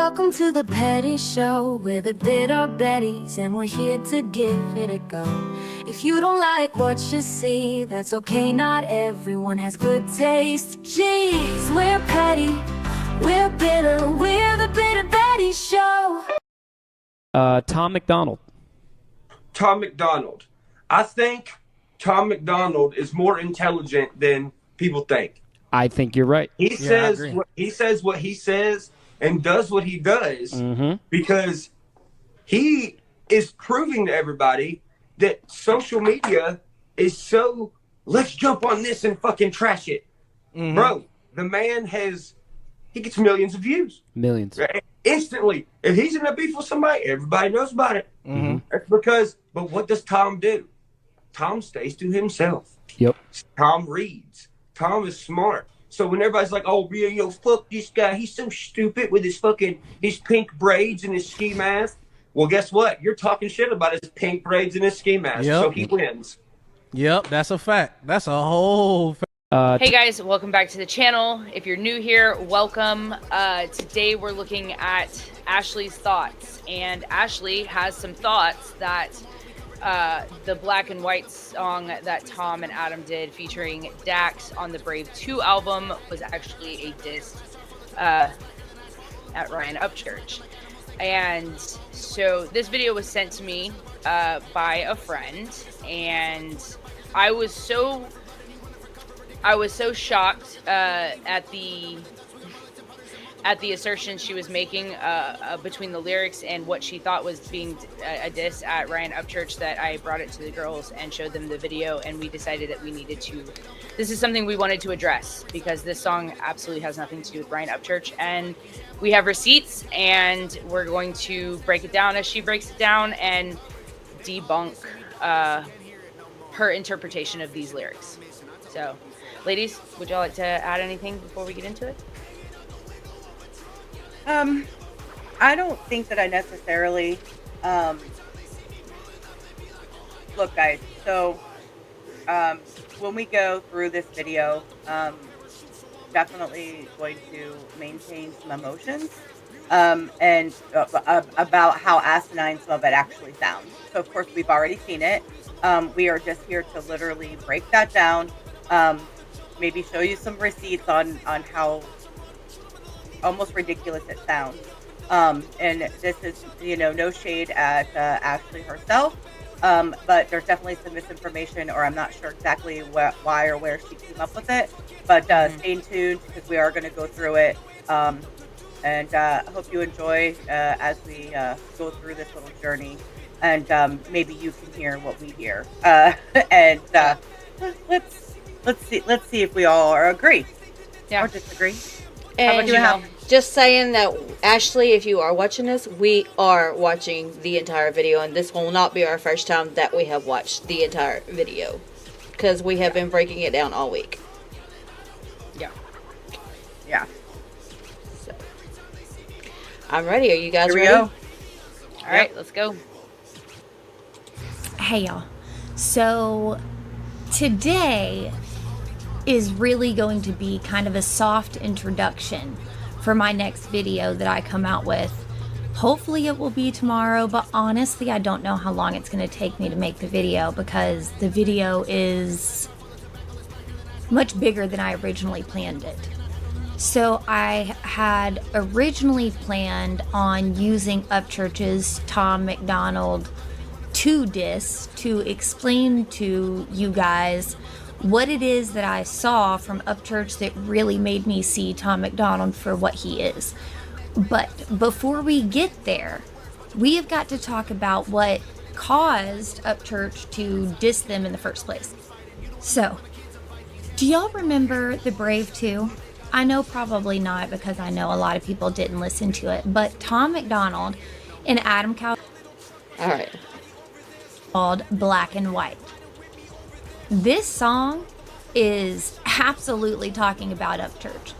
Welcome to the Petty Show. We're the bitter Bettys, and we're here to give it a go. If you don't like what you see, that's okay, not everyone has good taste. Jeez, we're petty, we're bitter, we're the bitter Betty Show. Tom MacDonald. Tom MacDonald. I think Tom MacDonald is more intelligent than people think. I think you're right. He says what he says and does what he does because he is proving to everybody that social media is so, let's jump on this and fucking trash it. Bro, the man he gets millions of views. Millions. Right? Instantly. If he's in a beef with somebody, everybody knows about it. That's because, but what does Tom do? Tom stays to himself. Yep. Tom reads. Tom is smart. So when everybody's like, oh, yo, fuck this guy. He's so stupid with his pink braids and his ski mask. Well, guess what? You're talking shit about his pink braids and his ski mask. Yep. So he wins. Yep, that's a fact. That's a whole fact. Hey guys, welcome back to the channel. If you're new here, welcome. Today we're looking at Ashley's thoughts. And Ashley has some thoughts that the Black and White song that Tom and Adam did featuring Dax on the Brave 2 album was actually a diss at Ryan Upchurch. And so this video was sent to me by a friend, and I was so shocked at the assertion she was making between the lyrics and what she thought was being a diss at Ryan Upchurch that I brought it to the girls and showed them the video, and we decided that we needed to. This is something we wanted to address because this song absolutely has nothing to do with Ryan Upchurch, and we have receipts, and we're going to break it down as she breaks it down and debunk her interpretation of these lyrics. So, ladies, would y'all like to add anything before we get into it? I don't think that I necessarily, look guys, so, when we go through this video, definitely going to maintain some emotions, and about how asinine some of it actually sounds. So of course we've already seen it. We are just here to literally break that down, maybe show you some receipts on how almost ridiculous it sounds. And this is, no shade at Ashley herself, but there's definitely some misinformation, or I'm not sure exactly why or where she came up with it. But stay tuned because we are going to go through it, and I hope you enjoy as we go through this little journey, and maybe you can hear what we hear, and let's see if we all agree or disagree. And just saying that, Ashley, if you are watching this, we are watching the entire video, and this will not be our first time that we have watched the entire video, because we have been breaking it down all week. Yeah. So, I'm ready. Are you guys ready? Go. All right, let's go. Hey y'all. So today is really going to be kind of a soft introduction for my next video that I come out with. Hopefully it will be tomorrow, but honestly I don't know how long it's going to take me to make the video because the video is much bigger than I originally planned it. So I had originally planned on using Upchurch's Tom MacDonald 2 disc to explain to you guys what it is that I saw from Upchurch that really made me see Tom MacDonald for what he is. But before we get there, we have got to talk about what caused Upchurch to diss them in the first place. So, do y'all remember the Brave 2? I know probably not because I know a lot of people didn't listen to it, but Tom MacDonald and Adam Calhoun called Black and White. This song is absolutely talking about Upchurch.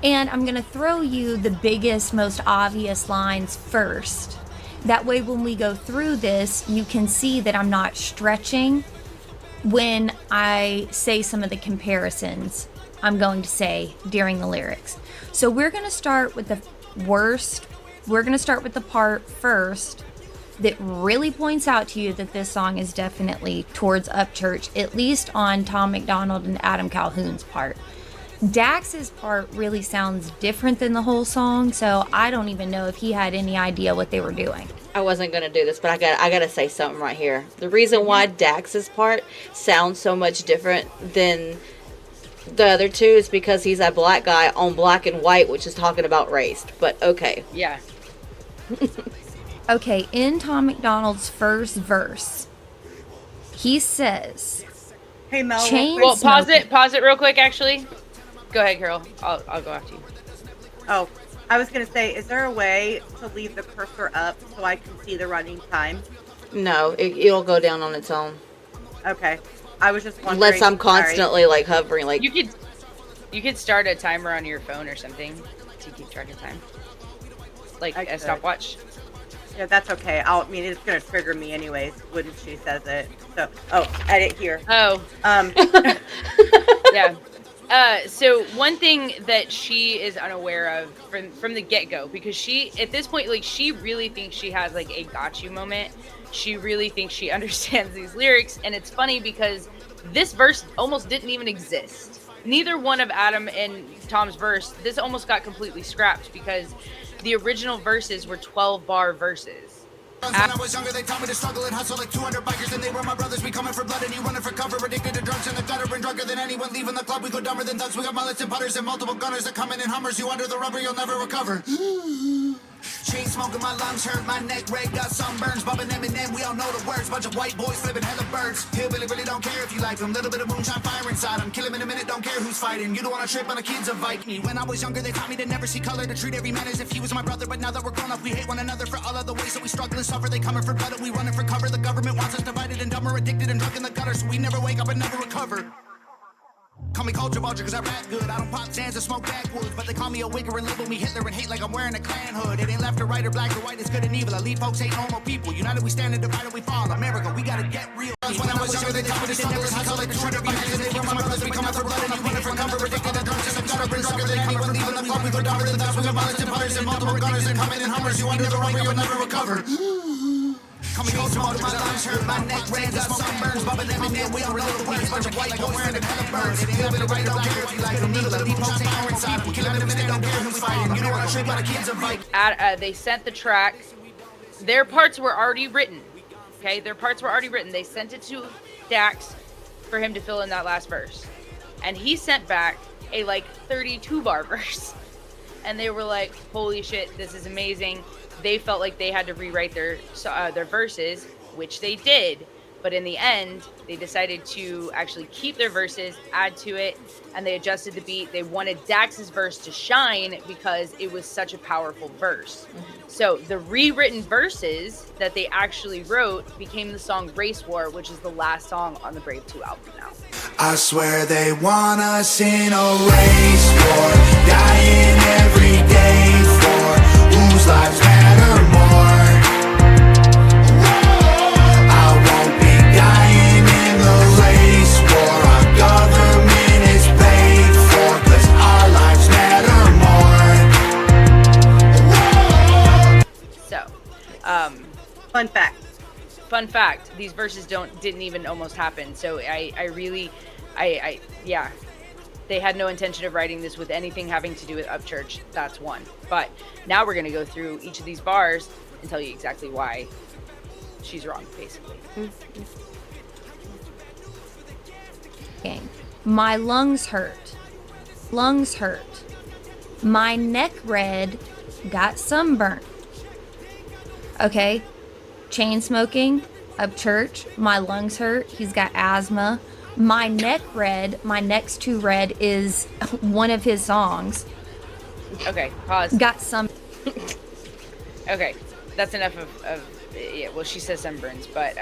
And I'm going to throw you the biggest, most obvious lines first. That way when we go through this, you can see that I'm not stretching when I say some of the comparisons I'm going to say during the lyrics. So we're going to start with the worst we're going to start with the part first that really points out to you that this song is definitely towards Upchurch, at least on Tom MacDonald and Adam Calhoun's part. Dax's part really sounds different than the whole song, so I don't even know if he had any idea what they were doing. I wasn't gonna do this, but I gotta say something right here. The reason why Dax's part sounds so much different than the other two is because he's a black guy on black and white, which is talking about race. But okay. Yeah. Okay, in Tom MacDonald's first verse, he says, Hey Mel, Chain Well, smoking. pause it real quick, actually. Go ahead, Carol. I'll go after you. Oh, I was gonna say, is there a way to leave the cursor up so I can see the running time? No, it'll go down on its own. Okay, I was just wondering. Unless I'm Sorry. constantly like hovering, like You could start a timer on your phone or something to keep track of time, like I a could. stopwatch. Yeah, that's okay. I mean, it's gonna trigger me anyways when she says it. So, edit here. Oh, Um, yeah. So one thing that she is unaware of from the get-go, because she, at this point, like, she really thinks she has, like, a got you moment. She really thinks she understands these lyrics, and it's funny because this verse almost didn't even exist. Neither one of Adam and Tom's verse, this almost got completely scrapped because the original verses were 12-bar verses. When I was younger, they taught me to struggle and hustle like 200 bikers, and they were my brothers. We coming for blood and you running for cover. Addicted to drugs in the gutter and drunker than anyone. Leaving the club, we go dumber than thugs. We got mullets and putters and multiple gunners that coming in Hummers. You under the rubber, you'll never recover. Chain smoking, my lungs hurt, my neck red, got sunburns, bumping Eminem, we all know the words. Bunch of white boys flipping hella birds. Hillbilly really don't care if you like them. Little bit of moonshine fire inside them. Kill him in a minute, don't care who's fighting. You don't wanna trip on the kids, invite me. When I was younger, they taught me to never see color, to treat every man as if he was my brother. But now that we're grown up, we hate one another for all of the ways that we struggle and suffer. They coming for blood and we running for cover. The government wants us divided and dumber, addicted and drunk in the gutter, so we never wake up and never recover. Call me culture vulture cause I rap good. I don't pop Zans or smoke backwoods, but they call me a wigger and label me Hitler and hate like I'm wearing a Klan hood. It ain't left or right or black or white, it's good and evil. Elite folks ain't normal people. United we stand and divided we fall. America, we gotta get real. When I was younger, they taught me to never see color, like 200 bikers, and they were my brothers. We coming for blood and you running for cover. Addicted to drugs and the gutter, been drunker than anyone. Leaving the club, we go dumber than thugs. We got mullets and putters and multiple gunners and coming in Hummers. You under the rubber, you'll never recover. Coming home from all my lungs hurt, my neck red, got sunburns, bumping Eminem, we all little words, bunch of white boys wearing the hella birds. It ain't up right, don't care if you like them, neither leave folks ain't our inside. Kill him in a minute, don't care who's fighting. You don't wanna trip on the kids and fight. They sent the track. Their parts were already written. Okay, their parts were already written. They sent it to Dax for him to fill in that last verse, and he sent back a like 32-bar verse, and they were like, "Holy shit, this is amazing." They felt like they had to rewrite their verses, which they did. But in the end, they decided to actually keep their verses, add to it, and they adjusted the beat. They wanted Dax's verse to shine because it was such a powerful verse. So the rewritten verses that they actually wrote became the song Race War, which is the last song on the Brave 2 album now. I swear they want us in a race war, dying every day for whose lives matter more. I won't be dying in the race war. Our government is paid for, cause our lives matter more. So, fun fact. These verses didn't even almost happen. So yeah, they had no intention of writing this with anything having to do with Upchurch. That's one. But now we're gonna go through each of these bars and tell you exactly why she's wrong, basically. My lungs hurt. Lungs hurt. My neck red, got sunburnt. Okay. Chain smoking, Upchurch, my lungs hurt, he's got asthma. My neck red, my next to red is one of his songs. Okay, pause. Got some. Okay, that's enough of yeah, well, she says sunburns, but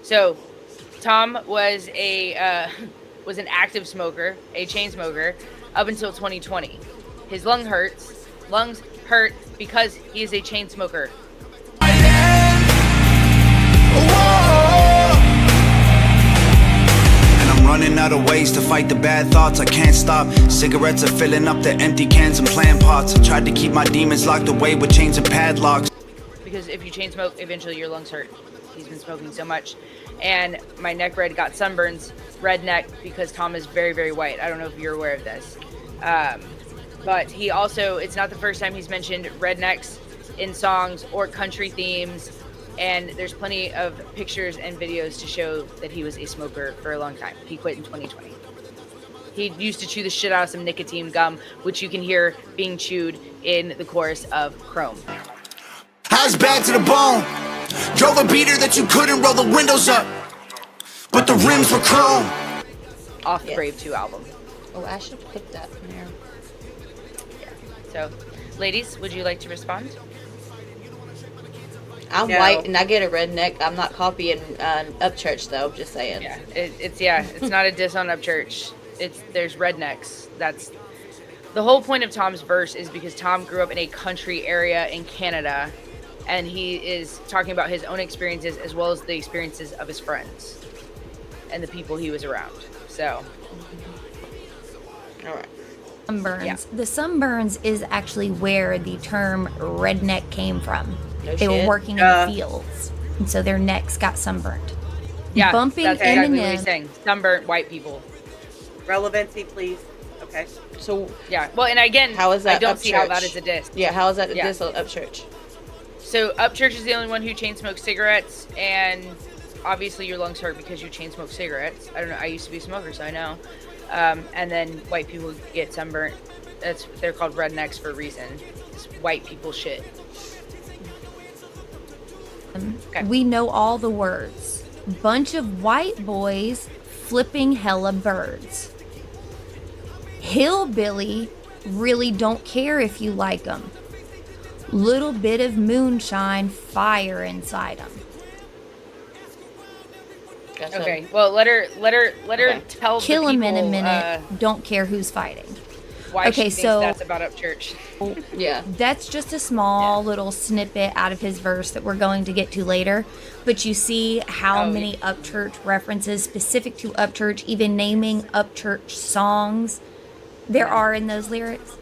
so Tom was was an active smoker, a chain smoker, up until 2020. His lungs hurt because he is a chain smoker. I'm running out of ways to fight the bad thoughts, I can't stop. Cigarettes are filling up the empty cans and plant pots. I tried to keep my demons locked away with chains and padlocks. Because if you chain smoke, eventually your lungs hurt. He's been smoking so much. And my neck red got sunburns, red neck, because Tom is very, very white. I don't know if you're aware of this. But he also, it's not the first time he's mentioned rednecks in songs or country themes. And there's plenty of pictures and videos to show that he was a smoker for a long time. He quit in 2020. He used to chew the shit out of some nicotine gum, which you can hear being chewed in the chorus of Chrome. I was bad to the bone. Drove a beater that you couldn't roll the windows up, but the rims were chrome. Off the Brave 2 album. Oh, I should put that in there. Yeah. So, ladies, would you like to respond? I'm white and I get a redneck. I'm not copying Upchurch though. Just saying. Yeah, it's not a diss on Upchurch. There's rednecks. That's the whole point of Tom's verse, is because Tom grew up in a country area in Canada, and he is talking about his own experiences as well as the experiences of his friends and the people he was around. So, all right. Sunburns. Yeah. The sunburns is actually where the term redneck came from. No they shit. were working in the fields, and so their necks got sunburned. Yeah, Bumping that's exactly what Eminem. he's saying. Sunburnt white people. Relevancy, please. Okay. So yeah, well, and again, how is that I don't see how Upchurch? that is a diss. Yeah, how is that a diss on Upchurch? So Upchurch is the only one who chain smokes cigarettes, and obviously your lungs hurt because you chain smoke cigarettes. I don't know. I used to be a smoker, so I know. And then white people get sunburnt. They're called rednecks for a reason. It's white people shit. Okay. We know all the words. Bunch of white boys flipping hella birds. Hillbilly really don't care if you like them. Little bit of moonshine, fire inside them. Gotcha. Okay. Well, let her tell Kill the him people, in a minute. Don't care who's fighting. Why Okay, she so- thinks that's about Upchurch. Yeah. That's just a small little snippet out of his verse that we're going to get to later. But you see how many Upchurch references specific to Upchurch, even naming Upchurch songs, there are in those lyrics.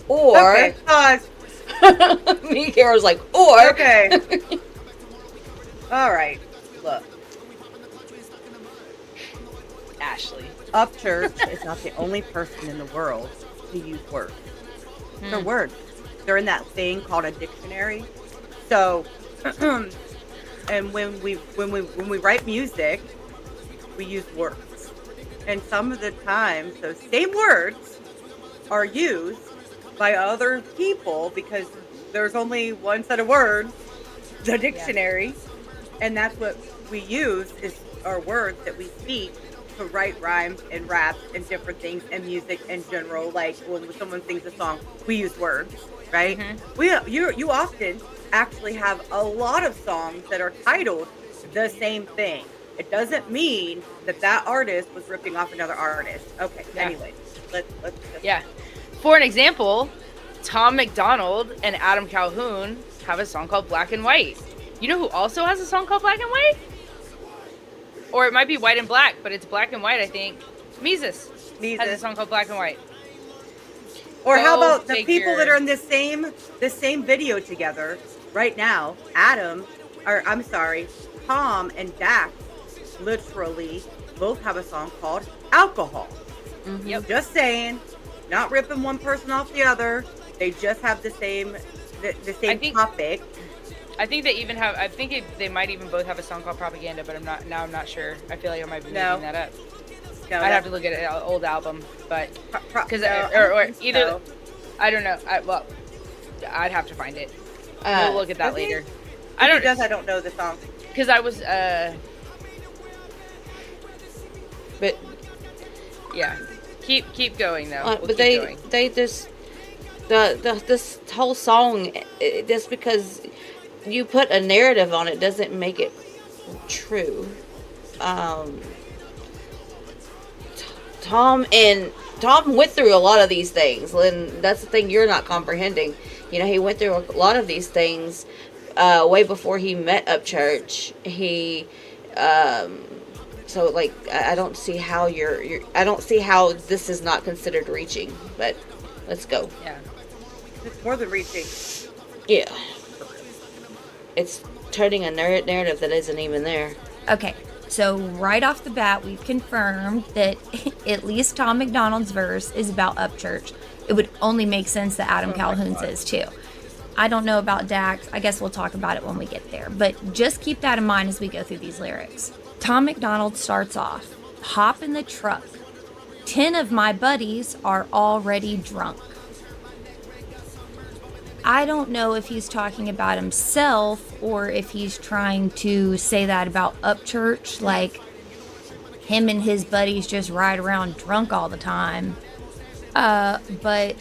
Or Okay, pause. me and Kara's like, or Okay. All right. Look, Ashley. Upchurch is not the only person in the world to use words. They're words. They're in that thing called a dictionary. So, and when we write music, we use words. And some of the times, those same words are used by other people because there's only one set of words, the dictionary, and that's what we use is our words that we speak to write rhymes and raps and different things and music in general. Like when someone sings a song, we use words, right? You often actually have a lot of songs that are titled the same thing. It doesn't mean that artist was ripping off another artist. Okay. Yeah. Anyway, let's Yeah. For an example, Tom MacDonald and Adam Calhoun have a song called Black and White. You know who also has a song called Black and White? Or it might be White and Black, but it's Black and White, I think. Mises has a song called Black and White. Or how Go about the people figure. that are in this same video together right now? Tom and Dax literally both have a song called Alcohol. Yep. Just saying, not ripping one person off the other. They just have the same topic. I think they might even both have a song called Propaganda, but I'm not sure. I feel like I might be making that up. No, I'd have to look at an old album, but because no, either no. I don't know. I'd have to find it. We'll look at that does he? later. I don't know the song. Because I was but yeah. Keep going though. We'll but keep going. they just this whole song just because you put a narrative on it doesn't make it true. Tom went through a lot of these things, and that's the thing you're not comprehending. You know, he went through a lot of these things way before he met Upchurch. He So like I don't see how I don't see how this is not considered reaching. But let's go. Yeah. It's more than reaching. Yeah. It's turning a narrative that isn't even there. Okay, so right off the bat, we've confirmed that at least Tom MacDonald's verse is about Upchurch. It would only make sense that Adam Calhoun's is too. I don't know about Dax. I guess we'll talk about it when we get there. But just keep that in mind as we go through these lyrics. Tom MacDonald starts off, hop in the truck. 10 of my buddies are already drunk. I don't know if he's talking about himself or if he's trying to say that about Upchurch, like him and his buddies just ride around drunk all the time. But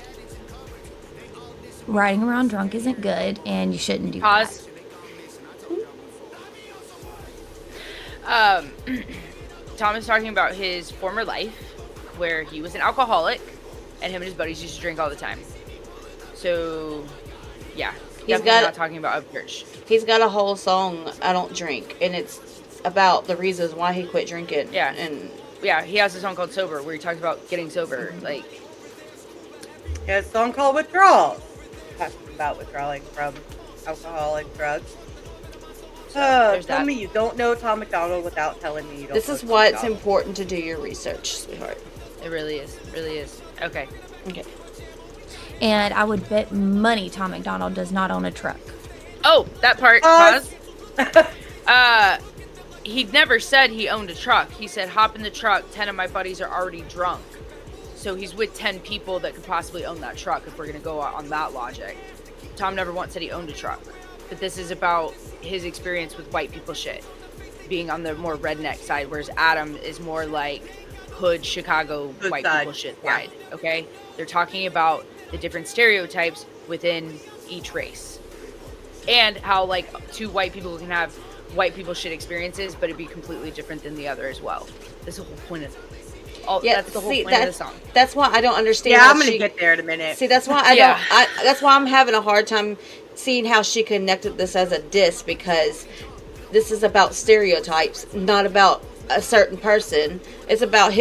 riding around drunk isn't good, and you shouldn't do Pause. that. Tom is talking about his former life, where he was an alcoholic, and him and his buddies used to drink all the time. So, yeah, definitely not talking about Upchurch. He's got a whole song, I Don't Drink, and it's about the reasons why he quit drinking. Yeah, and yeah, he has a song called Sober, where he talks about getting sober. Like, He has a song called Withdrawals. Talking about withdrawing from alcoholic drugs. Tell me you don't know Tom MacDonald without telling me you don't. This is why it's important to do your research, sweetheart. It really is. Really is. Okay. Okay. And I would bet money Tom MacDonald does not own a truck. Oh, that part. Pause. He never said he owned a truck. He said, hop in the truck. 10 of my buddies are already drunk. So he's with 10 people that could possibly own that truck if we're going to go on that logic. Tom never once said he owned a truck. But this is about his experience with white people shit. Being on the more redneck side, whereas Adam is more like hood Chicago white people shit side. Okay? They're talking about the different stereotypes within each race. And how like two white people can have white people shit experiences, but it'd be completely different than the other as well. That's the whole point of that's the whole point of the song. That's why I don't understand. Yeah, I'm gonna get there in a minute. See, that's why that's why I'm having a hard time seeing how she connected this as a diss, because this is about stereotypes, not about a certain person. It's about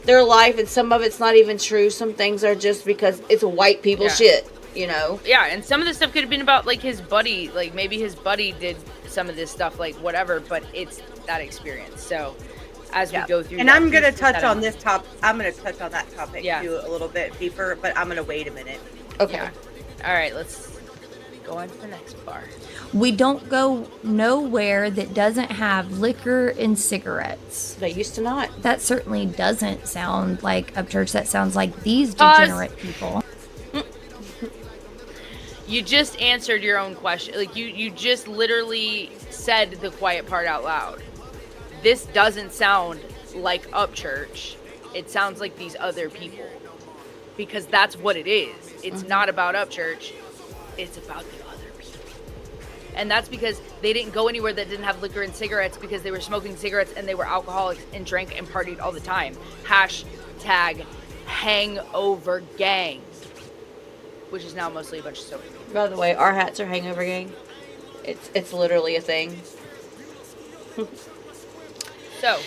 their life, and some of it's not even true. Some things are just because it's white people shit, you know? Yeah, and some of the stuff could have been about like his buddy, like maybe his buddy did some of this stuff, like whatever, but it's that experience. So as we go through, and I'm gonna touch on this top. I'm gonna touch on that topic too a little bit deeper, but I'm gonna wait a minute. Okay. Yeah. All right, let's go on to the next bar. We don't go nowhere that doesn't have liquor and cigarettes. They used to not. That certainly doesn't sound like Upchurch. That sounds like these degenerate people. You just answered your own question. Like you just literally said the quiet part out loud. This doesn't sound like Upchurch. It sounds like these other people. Because that's what it is. It's not about Upchurch. It's about the other people. And that's because they didn't go anywhere that didn't have liquor and cigarettes, because they were smoking cigarettes and they were alcoholics and drank and partied all the time. Hashtag hangover gang. Which is now mostly a bunch of sober people. By the way, our hats are hangover gang. It's literally a thing. So,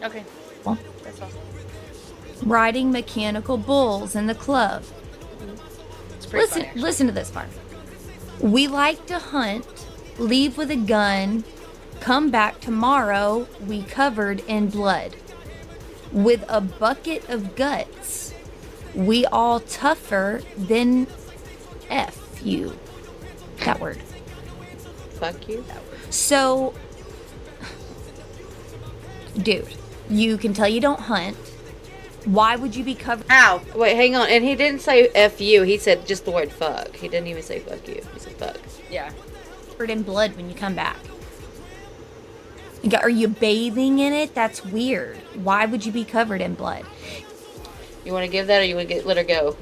okay. Well, that's all. Riding mechanical bulls in the club. It's pretty funny, Listen to this part. We like to hunt, leave with a gun, come back tomorrow, we covered in blood. With a bucket of guts, we all tougher than F you. That word. Fuck you. So, dude, you can tell you don't hunt. Why would you be covered? Ow. Wait, hang on. And he didn't say F you. He said just the word fuck. He didn't even say fuck you. He said fuck. Yeah. Covered in blood when you come back. Are you bathing in it? That's weird. Why would you be covered in blood? You want to give that, or you want to let her go?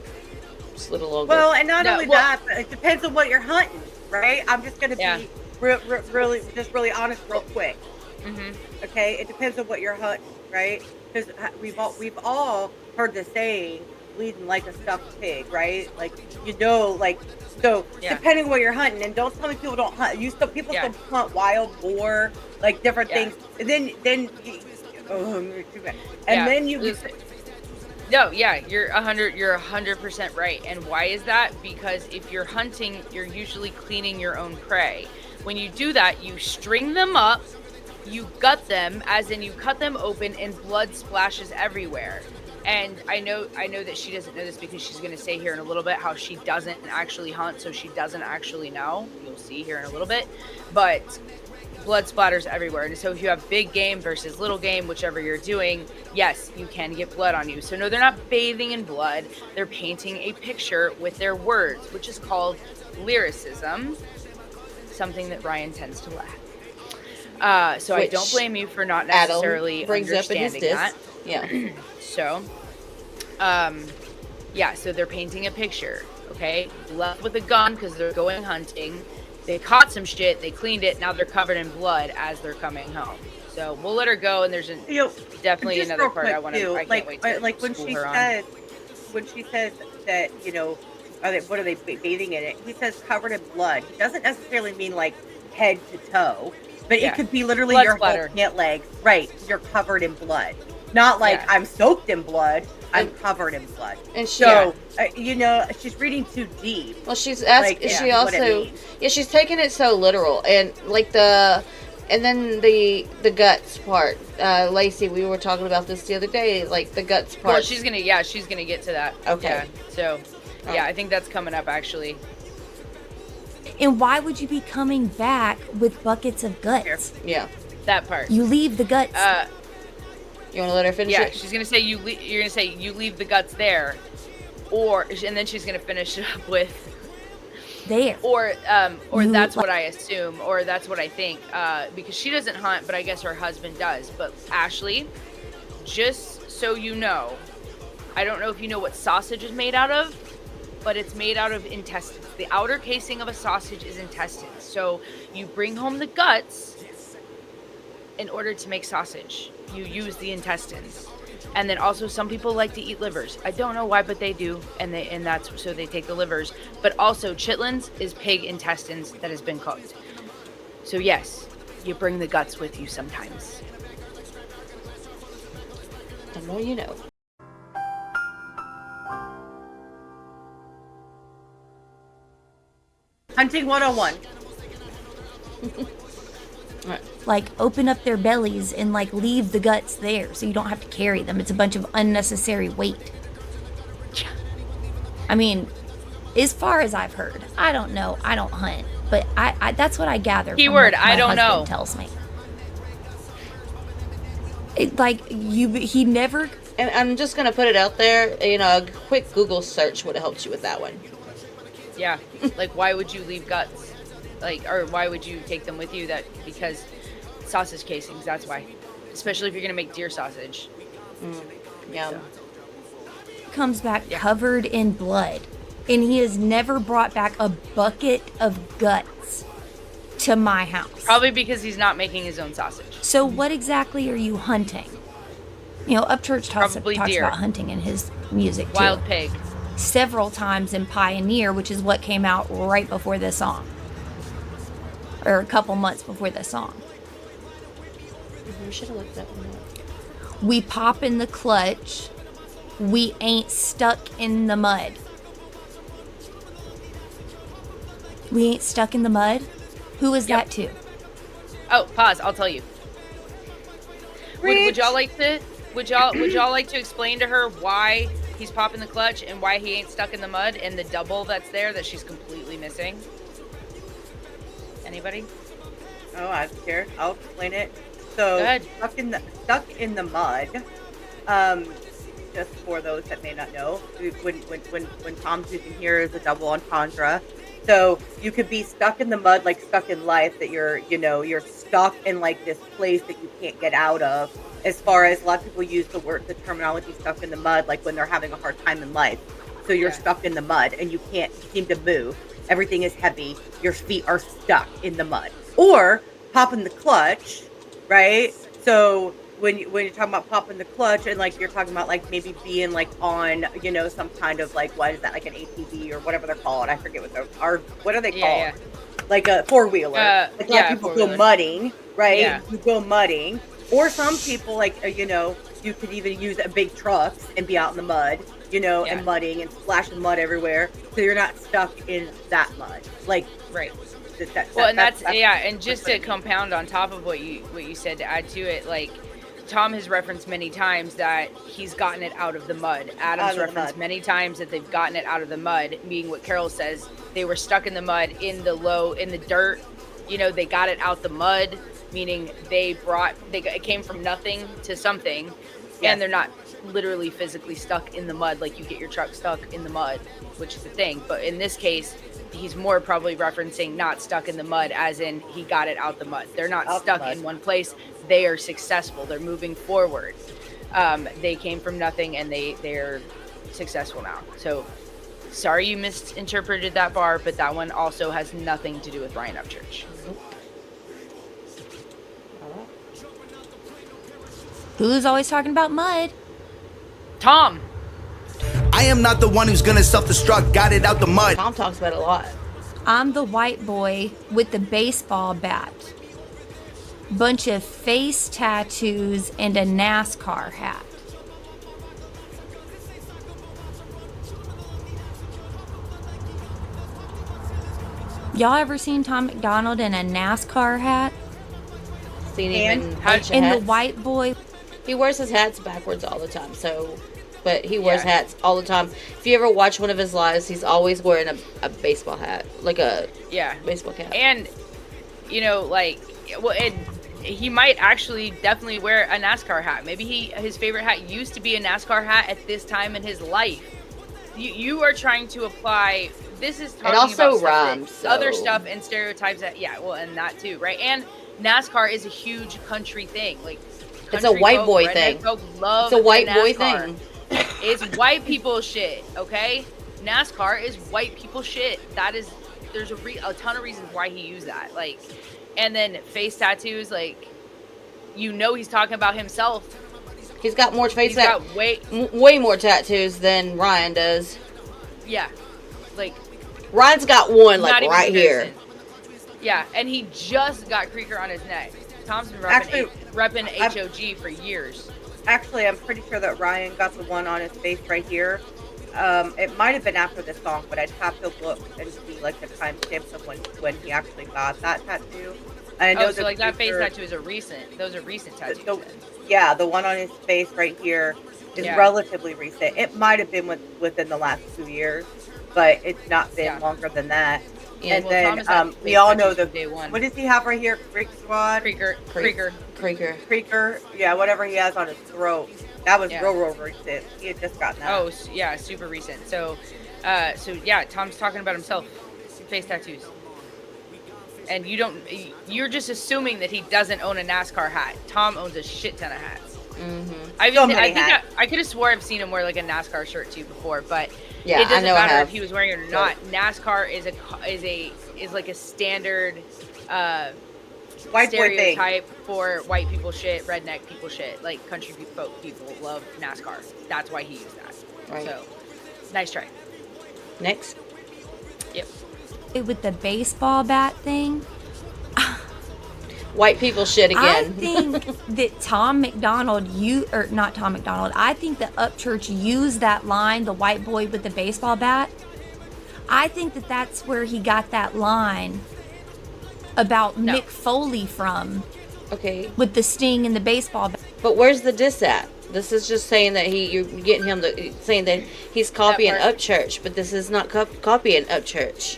Just a little longer. Well, and not only that, but it depends on what you're hunting, right? I'm just going to be really honest real quick. Mm-hmm. Okay? It depends on what you're hunting, right? Because we've all heard the saying, bleeding like a stuffed pig, right? Like, you know, like So depending on what you're hunting, and don't tell me people don't hunt. People still hunt wild boar, like different things. And then then you. No, you're 100% right. And why is that? Because if you're hunting, you're usually cleaning your own prey. When you do that, you string them up, you gut them, as in you cut them open, and blood splashes everywhere. And I know that she doesn't know this because she's going to say here in a little bit how she doesn't actually hunt, so she doesn't actually know. You'll see here in a little bit. But blood splatters everywhere. And so if you have big game versus little game, whichever you're doing, yes, you can get blood on you. So no, they're not bathing in blood. They're painting a picture with their words, which is called lyricism, something that Ryan tends to lack. So I don't blame you for not necessarily understanding that. Yeah. So, so they're painting a picture, okay? Left with a gun because they're going hunting. They caught some shit, they cleaned it, now they're covered in blood as they're coming home. So we'll let her go, and there's definitely another part I can't wait to when she says that, what are they bathing in it? He says covered in blood. He doesn't necessarily mean like head to toe, but it could be literally blood your whole pant legs. Right, you're covered in blood. Not like I'm soaked in blood. I'm covered in blood. And she's reading too deep. Well, she's asking. She also, she's taking it so literal, and like and then the guts part. Lacey, we were talking about this the other day, like the guts part. Well, she's gonna get to that. Okay. Yeah, so, I think that's coming up actually. And why would you be coming back with buckets of guts? Yeah, that part. You leave the guts. You want to let her finish? Yeah, she's gonna say you're gonna say you leave the guts there, and then she's gonna finish it up with there. Or that's what I assume, or that's what I think, because she doesn't hunt, but I guess her husband does. But Ashley, just so you know, I don't know if you know what sausage is made out of, but it's made out of intestines. The outer casing of a sausage is intestines. So you bring home the guts in order to make sausage. You use the intestines. And then also some people like to eat livers. I don't know why, but they do. And that's so they take the livers. But also chitlins is pig intestines that has been cooked. So yes, you bring the guts with you sometimes. The more you know. Hunting 101. Like open up their bellies and like leave the guts there so you don't have to carry them. It's a bunch of unnecessary weight. I mean, as far as I've heard, I don't know, I don't hunt, but I that's what I gather. Keyword, from what my I don't know. Tells me. He never. And I'm just gonna put it out there. A quick Google search would have helped you with that one. Yeah, like why would you leave guts? Or why would you take them with you? Because sausage casings, that's why. Especially if you're going to make deer sausage. Yeah. So. Comes back covered in blood. And he has never brought back a bucket of guts to my house. Probably because he's not making his own sausage. So what exactly are you hunting? Upchurch talks deer. about hunting in his music too. Wild pig. Several times in Pioneer, which is what came out right before this song. Or a couple months before this song. We should have looked that one up. We pop in the clutch. We ain't stuck in the mud. We ain't stuck in the mud? Who is that to? Oh, pause. I'll tell you. Would y'all like to explain to her why he's popping the clutch and why he ain't stuck in the mud and the double that's there that she's completely missing? Anybody? Oh, I'm scared. I'll explain it. So stuck in the mud. Just for those that may not know, when Tom's using here is a double entendre. So you could be stuck in the mud, like stuck in life, that you're stuck in like this place that you can't get out of. As far as a lot of people use the terminology stuck in the mud, like when they're having a hard time in life. So you're stuck in the mud and you can't seem to move. Everything is heavy. Your feet are stuck in the mud. Or pop in the clutch, right? So when you're talking about popping the clutch, and like you're talking about like maybe being like on, you know, some kind of like, what is that, like an ATV or whatever they're called? I forget what are they called? Yeah. Like a four-wheeler. Like a lot of people go mudding, right? Yeah. You go mudding, or some people like you know, you could even use a big trucks and be out in the mud, you know, and mudding and splashing mud everywhere, so you're not stuck in that mud, like right. Well, and that's and just to compound on top of what you said, to add to it, like Tom has referenced many times that he's gotten it out of the mud. Adam's referenced many times that they've gotten it out of the mud, meaning what Carol says, they were stuck in the mud, in the dirt, you know, they got it out the mud, meaning it came from nothing to something, and they're not literally physically stuck in the mud like you get your truck stuck in the mud, which is the thing. But in this case, he's more probably referencing not stuck in the mud as in he got it out the mud. They're not stuck in one place. They are successful. They're moving forward. They came from nothing and they're successful now. So sorry you misinterpreted that bar, but that one also has nothing to do with Ryan Upchurch. Who's always talking about mud? Tom. I am not the one who's gonna self-destruct. Got it out the mud. Tom talks about it a lot. I'm the white boy with the baseball bat. Bunch of face tattoos and a NASCAR hat. Y'all ever seen Tom MacDonald in a NASCAR hat? Seen him in the white boy. He wears his hats backwards all the time, but he wears hats all the time. If you ever watch one of his lives, he's always wearing a baseball hat, like a baseball cap. And you know, like, he might actually definitely wear a NASCAR hat. Maybe his favorite hat used to be a NASCAR hat at this time in his life. You are trying to apply. This is talking also about rhymes, other stuff and stereotypes that and that too, right? And NASCAR is a huge country thing. Like, it's a white boy thing. It's a white boy thing. It's white people shit, okay? NASCAR is white people shit. There's a ton of reasons why he used that. Like, and then face tattoos, like, you know, he's talking about himself. He's got more face tattoos. Way more tattoos than Ryan does. Yeah. Like, Ryan's got one, like, right here. Yeah, and he just got Creeker on his neck. Tom's been repping HOG for years. Actually, I'm pretty sure that Ryan got the one on his face right here. It might have been after this song, but I'd have to look and see like the timestamps of when he actually got that tattoo. And I know so like that face tattoo is those are recent tattoos. The one on his face right here is relatively recent. It might have been within the last 2 years, but it's not been longer than that. Yeah, and then we all know what does he have right here? Creeker. Yeah, whatever he has on his throat. That was real recent. He had just gotten that. Oh, yeah, super recent. So Tom's talking about himself. Face tattoos. And you're just assuming that he doesn't own a NASCAR hat. Tom owns a shit ton of hats. Mm-hmm. I could have swore I've seen him wear like a NASCAR shirt too before, but it doesn't matter if he was wearing it or not. NASCAR is like a standard white stereotype for white people shit, redneck people shit. Like country people love NASCAR. That's why he used that. Right. So nice try. Next. Yep. With the baseball bat thing. White people shit again. I think that Tom MacDonald, I think that Upchurch used that line, the white boy with the baseball bat. I think that that's where he got that line about Mick Foley from. Okay. With the sting and the baseball bat. But where's the diss at? This is just saying that you're getting him saying that he's copying Upchurch, but this is not copying Upchurch.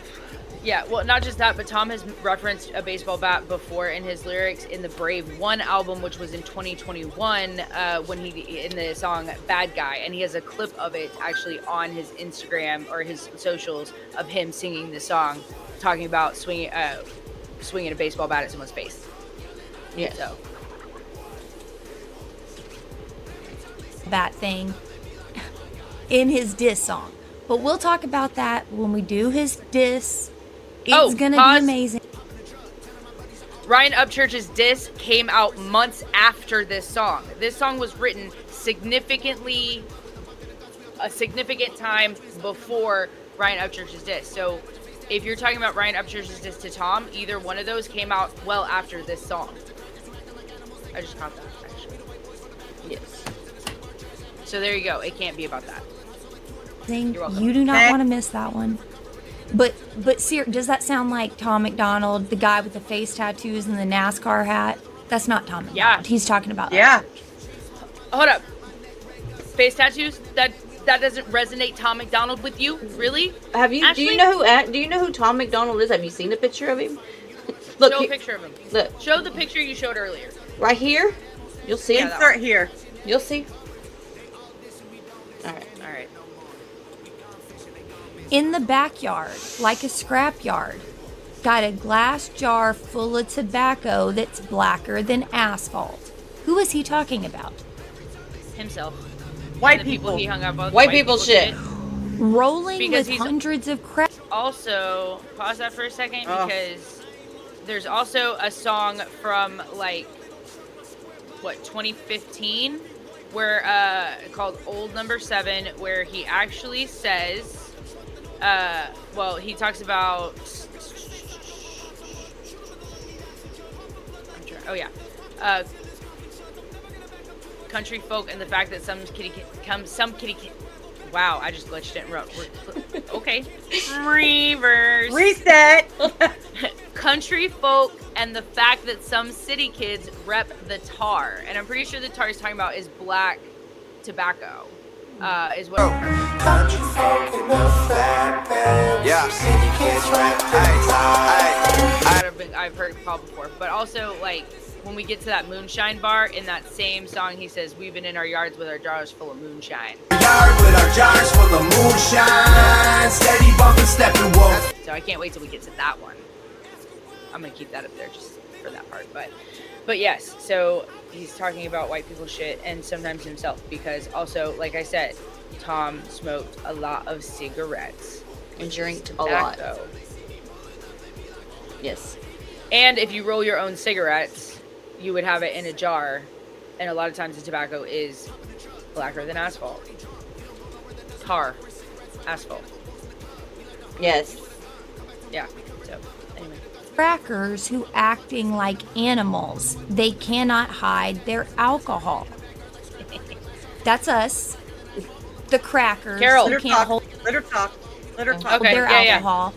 Yeah, well, not just that, but Tom has referenced a baseball bat before in his lyrics in the Brave One album, which was in 2021, when he in the song "Bad Guy," and he has a clip of it actually on his Instagram or his socials of him singing the song, talking about swinging a baseball bat at someone's face. Yeah. So that thing in his diss song, but we'll talk about that when we do his diss. It's gonna be amazing. Ryan Upchurch's diss came out months after this song. This song was written a significant time before Ryan Upchurch's diss. So if you're talking about Ryan Upchurch's diss to Tom, either one of those came out well after this song. I just caught that, actually. Yes. So there you go. It can't be about that. You're welcome. You do not want to miss that one. But does that sound like Tom MacDonald, the guy with the face tattoos and the NASCAR hat? That's not Tom MacDonald. He's talking about Yeah. Hold up. Face tattoos? That doesn't resonate Tom MacDonald with you? Really? Ashley? Do you know who Tom MacDonald is? Have you seen a picture of him? Look, show a picture of him. Look. Show the picture you showed earlier. Right here? You'll see. Insert here. You'll see. All right. In the backyard, like a scrapyard, got a glass jar full of tobacco that's blacker than asphalt. Who is he talking about? Himself. White The people. he hung up with. White people shit. Rolling Because with he's- hundreds of crack. Also, pause that for a second because there's also a song from 2015 where called Old Number 7 where he actually says he talks about country folk and the fact that some kitty wow, I just glitched it and wrote. Okay. Reverse. Reset. Country folk and the fact that some city kids rep the tar. And I'm pretty sure the tar he's talking about is black tobacco. Is what. Country folk in the fact that city kids rap I've heard it called before. But also, when we get to that moonshine bar, in that same song, he says, we've been in our yards with our jars full of moonshine. Yard with our jars full of moonshine, steady bumping, stepping, wolf. So I can't wait till we get to that one. I'm going to keep that up there just for that part. But yes, so he's talking about white people shit and sometimes himself because also, like I said, Tom smoked a lot of cigarettes. And drank a lot. Yes. And if you roll your own cigarettes, you would have it in a jar. And a lot of times the tobacco is blacker than asphalt. Tar. Asphalt. Yes. Yeah. So, anyway. Crackers who acting like animals. They cannot hide their alcohol. That's us. The crackers Carol. who can't hold Litter talk. Okay, their yeah. alcohol.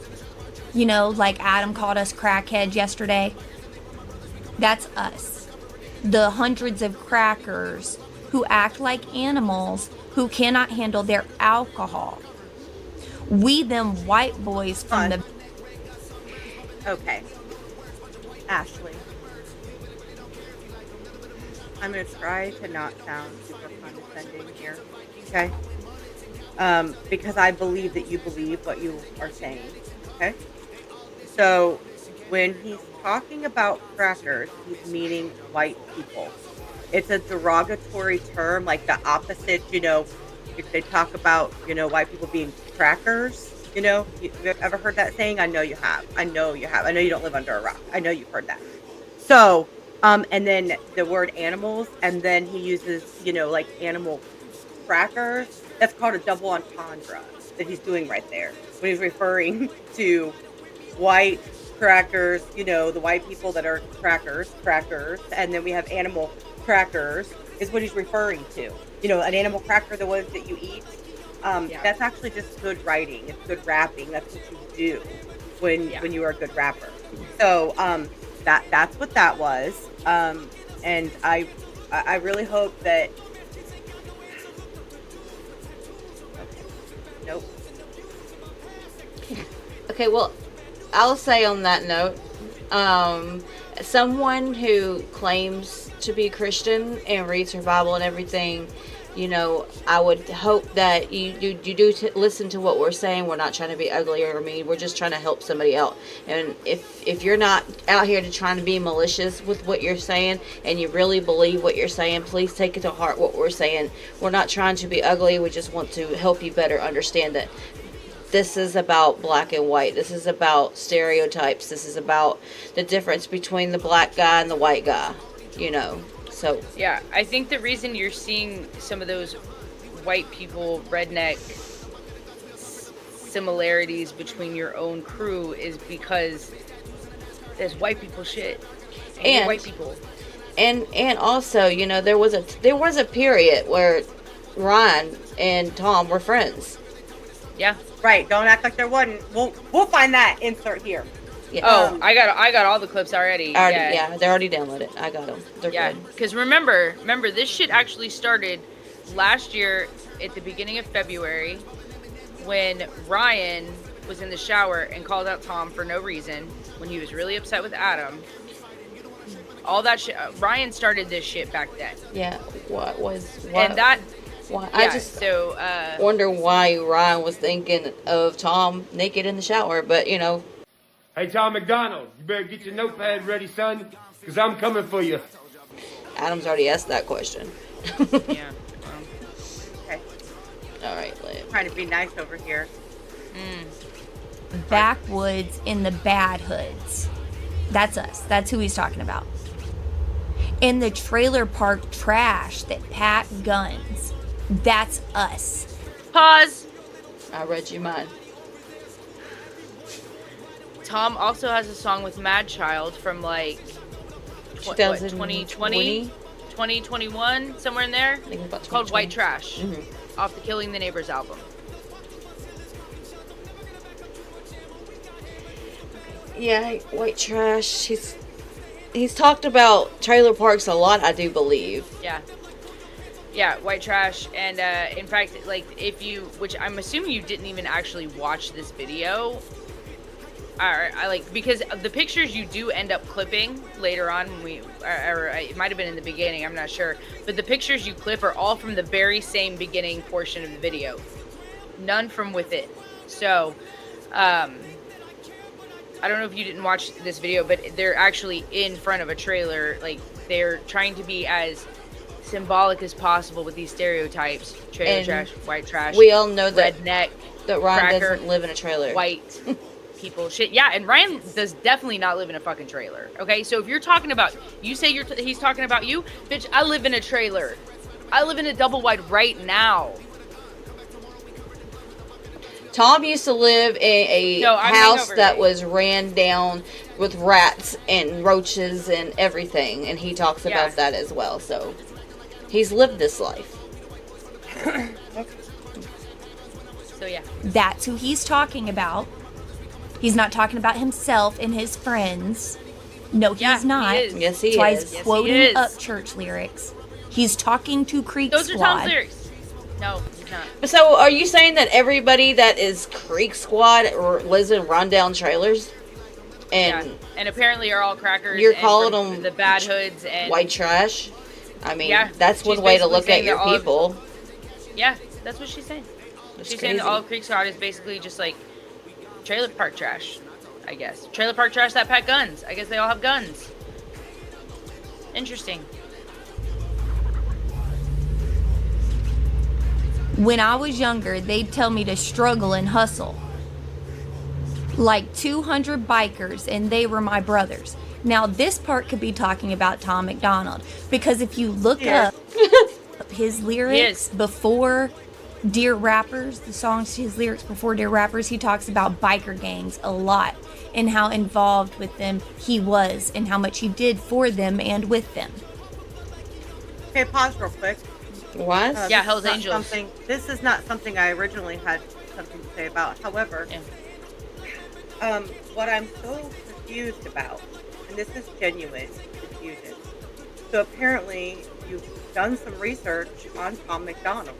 You know, like Adam called us crackheads yesterday. That's us. The hundreds of crackers who act like animals who cannot handle their alcohol. We them white boys from the... Okay. Ashley. I'm going to try to not sound super condescending here. Okay? Because I believe that you believe what you are saying. Okay? So, when he's talking about crackers, he's meaning white people. It's a derogatory term, like the opposite, if they talk about, white people being crackers, you've ever heard that saying? I know you have. I know you don't live under a rock. I know you've heard that. So, and then the word animals, and then he uses, like animal crackers. That's called a double entendre that he's doing right there when he's referring to white crackers, the white people that are crackers, and then we have animal crackers is what he's referring to. An animal cracker, the ones that you eat. That's actually just good writing. It's good rapping. That's what you do when you are a good rapper. So that's what that was. And I really hope that. Nope. Okay, well, I'll say on that note, someone who claims to be Christian and reads her Bible and everything, I would hope that you do listen to what we're saying. We're not trying to be ugly or mean. We're just trying to help somebody out. And if you're not out here trying to be malicious with what you're saying and you really believe what you're saying, please take it to heart what we're saying. We're not trying to be ugly. We just want to help you better understand that this is about black and white. This is about stereotypes. This is about the difference between the black guy and the white guy, you know. So yeah, I think the reason you're seeing some of those white people redneck similarities between your own crew is because there's white people shit and white people. And also, you know, there was a period where Ryan and Tom were friends. Yeah. Right. Don't act like there wasn't. We'll find that insert here. Yeah. Oh, I got all the clips already. Yeah, they're already downloaded. I got them. They're good. Because remember, this shit actually started last year at the beginning of February when Ryan was in the shower and called out Tom for no reason when he was really upset with Adam. All that shit. Ryan started this shit back then. Yeah. Why? And that. Why? Yeah, I just wonder why Ryan was thinking of Tom naked in the shower, but you know. Hey, Tom MacDonald, you better get your notepad ready, son, because I'm coming for you. Adam's already asked that question. Yeah. Okay. All right, trying to be nice over here. Backwoods in the bad hoods. That's us. That's who he's talking about. In the trailer park trash that pack guns. That's us. Pause. I read your mind. Tom also has a song with Mad Child from like 2020, 2021, somewhere in there. I think it's called White Trash, Mm-hmm. off the Killing the Neighbors album. Yeah, White Trash. He's talked about trailer parks a lot, I do believe. Yeah, White Trash, and in fact, like which I'm assuming you didn't even actually watch this video. I like, because the pictures you do end up clipping later on when or it might have been in the beginning, I'm not sure, but the pictures you clip are all from the very same beginning portion of the video, none from within. So I don't know if you didn't watch this video, but they're actually in front of a trailer, like they're trying to be as symbolic as possible with these stereotypes: trailer And trash, white trash. We all know that redneck, that Ryan cracker, doesn't live in a trailer. White people shit. Yeah, and Ryan does definitely not live in a fucking trailer. Okay, so if you're talking about, you say he's talking about you, bitch. I live in a trailer. I live in a double wide right now. Tom used to live in a house that was ran down with rats and roaches and everything, and he talks about that as well. So he's lived this life. So yeah, that's who he's talking about. He's not talking about himself and his friends. No, he's not. He is. Yes, he That's why is. he's quoting Upchurch lyrics. He's talking to Creek those Squad. are Tom's lyrics. No, he's not. So are you saying that everybody that is Creek Squad lives in rundown trailers? And and apparently are all crackers. You're calling them the bad hoods and white trash? I mean, yeah, that's one way to look at your people. Yeah, that's what she's saying. She's saying that all of Creek Squad is basically just like trailer park trash, I guess. Trailer park trash that pack guns. I guess they all have guns. Interesting. When I was younger, they'd tell me to struggle and hustle. Like 200 bikers, and they were my brothers. Now, this part could be talking about Tom MacDonald, because if you look up his lyrics before Dear Rappers, the songs to his lyrics before Dear Rappers, he talks about biker gangs a lot and how involved with them he was and how much he did for them and with them. Okay, pause real quick. What? Hell's Angels. This is not something I originally had something to say about. However, what I'm so confused about, and this is genuine confusion. So apparently you've done some research on Tom MacDonald.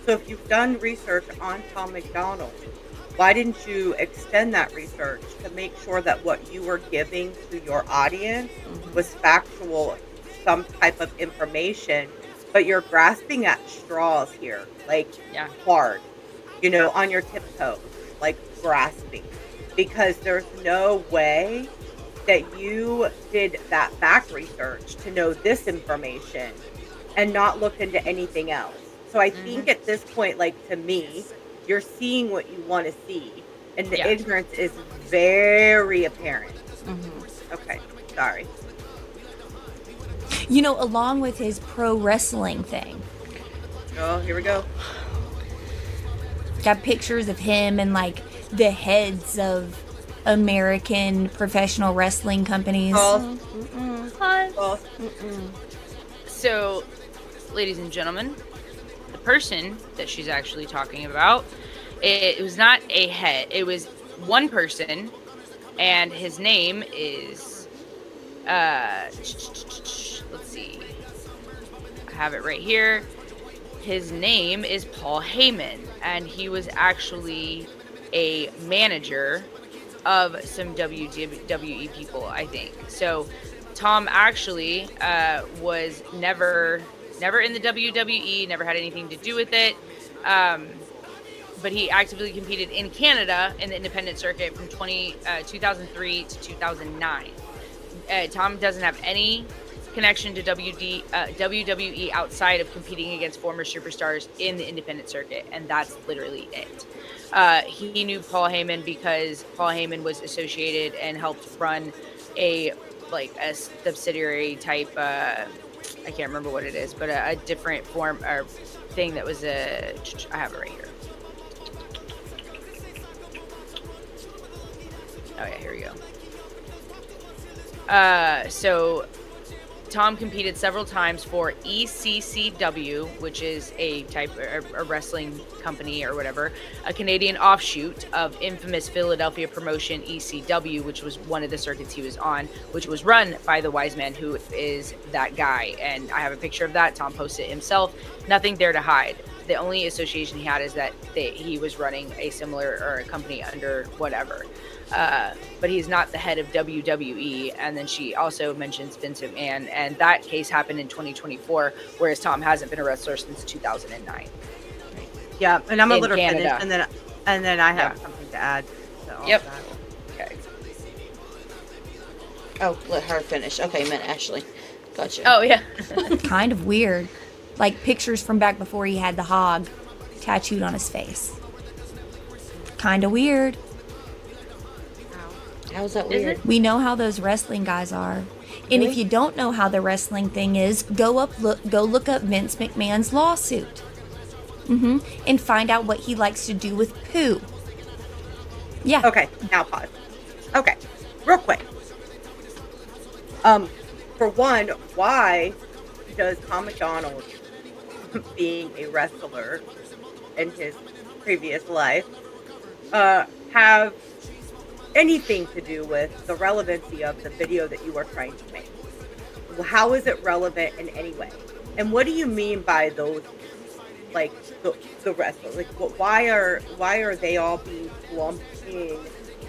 So if you've done research on Tom MacDonald, why didn't you extend that research to make sure that what you were giving to your audience was factual, some type of information? But you're grasping at straws here, like hard, on your tiptoes, like grasping, because there's no way that you did that back research to know this information and not look into anything else. So I think at this point, like, to me, you're seeing what you want to see, and the ignorance is very apparent. Okay, sorry. You know, along with his pro wrestling thing. Oh, here we go. Got pictures of him and like the heads of American professional wrestling companies. So, ladies and gentlemen, the person that she's actually talking about, it was not a head. It was one person, and his name is, let's see. I have it right here. His name is Paul Heyman, and he was actually a manager of some WWE people, I think. So Tom actually was never in the WWE, never had anything to do with it. But he actively competed in Canada in the independent circuit from 2003 to 2009. Tom doesn't have any connection to WWE outside of competing against former superstars in the independent circuit, and that's literally it. He knew Paul Heyman because Paul Heyman was associated and helped run a subsidiary type, I can't remember what it is, but a different form or thing that was I have it right here. Oh yeah, here we go. So Tom competed several times for ECCW, which is a wrestling company or whatever, a Canadian offshoot of infamous Philadelphia promotion ECW, which was one of the circuits he was on, which was run by the wise man who is that guy. And I have a picture of that. Tom posted it himself. Nothing there to hide. The only association he had is that he was running a similar or a company under whatever. But he's not the head of WWE. And then she also mentions Vince McMahon, and that case happened in 2024, whereas Tom hasn't been a wrestler since 2009. Yeah, and I'm gonna let her Canada. finish, and then I have something to add. To all Yep. of that. Okay. Oh, let her finish. Okay, meant Ashley. Gotcha. Oh yeah. Kind of weird. Like pictures from back before he had the hog tattooed on his face. Kind of weird. How's that Is weird? it? We know how those wrestling guys are. And if you don't know how the wrestling thing is, go look up Vince McMahon's lawsuit. And find out what he likes to do with poo. Yeah. Okay, now pause. Okay, real quick. For one, why does Tom MacDonald, being a wrestler in his previous life, have anything to do with the relevancy of the video that you are trying to make? How is it relevant in any way? And what do you mean by those, like the wrestlers? Like, why are they all being lumped in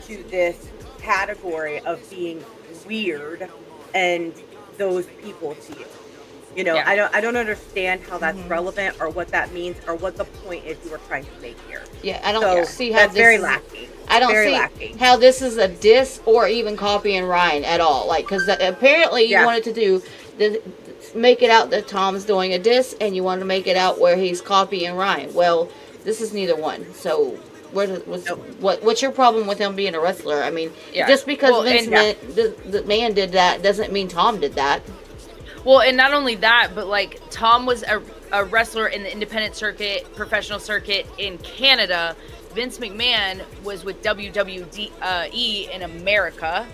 to this category of being weird and those people to you? You know, Yeah. I don't understand how that's relevant or what that means or what the point is you were trying to make here. Yeah, I don't see how that's this very is, lacking. I don't Very see lacking. how this is a diss or even copying Ryan at all. Like, because apparently you wanted to do make it out that Tom's doing a diss, and you wanted to make it out where he's copying Ryan. Well, this is neither one. So, what's your problem with him being a wrestler? I mean, just because the man did that doesn't mean Tom did that. Well, and not only that, but like Tom was a wrestler in the independent circuit, professional circuit in Canada. Vince McMahon was with WWE in America.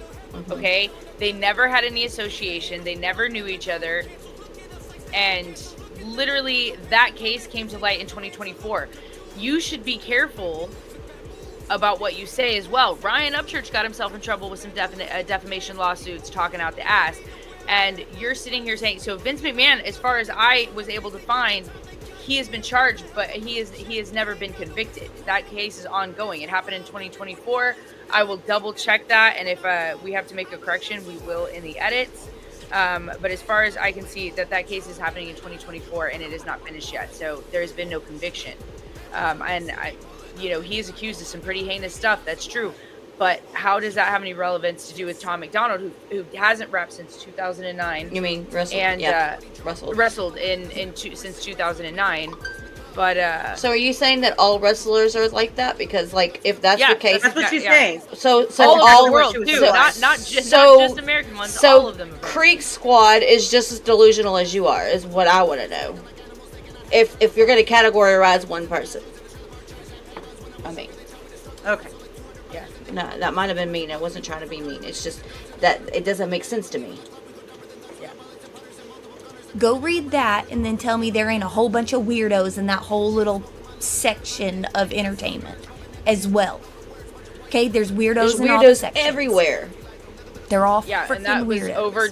Okay, they never had any association. They never knew each other, and literally that case came to light in 2024. You should be careful about what you say as well. Ryan Upchurch got himself in trouble with some defamation lawsuits, talking out the ass. And you're sitting here saying, so Vince McMahon, as far as I was able to find, he has been charged, but he has never been convicted. That case is ongoing. It happened in 2024. I will double check that, and if we have to make a correction, we will in the edits. But as far as I can see, that case is happening in 2024, and it is not finished yet. So there has been no conviction. And he is accused of some pretty heinous stuff. That's true. But how does that have any relevance to do with Tom MacDonald, who hasn't wrestled since 2009? You mean wrestled? And yeah, wrestled since 2009. But so are you saying that all wrestlers are like that? Because like if that's the case, that's what she's saying. So all the world too, not just American ones. So all of them. Creek Squad is just as delusional as you are. Is what I want to know. If you're going to categorize one person, I mean, okay, yeah, no, that might have been mean. I wasn't trying to be mean. It's just that it doesn't make sense to me. Go read that and then tell me there ain't a whole bunch of weirdos in that whole little section of entertainment as well. Okay, there's weirdos in all the sections. Everywhere. They're all and freaking that was weirdos. over.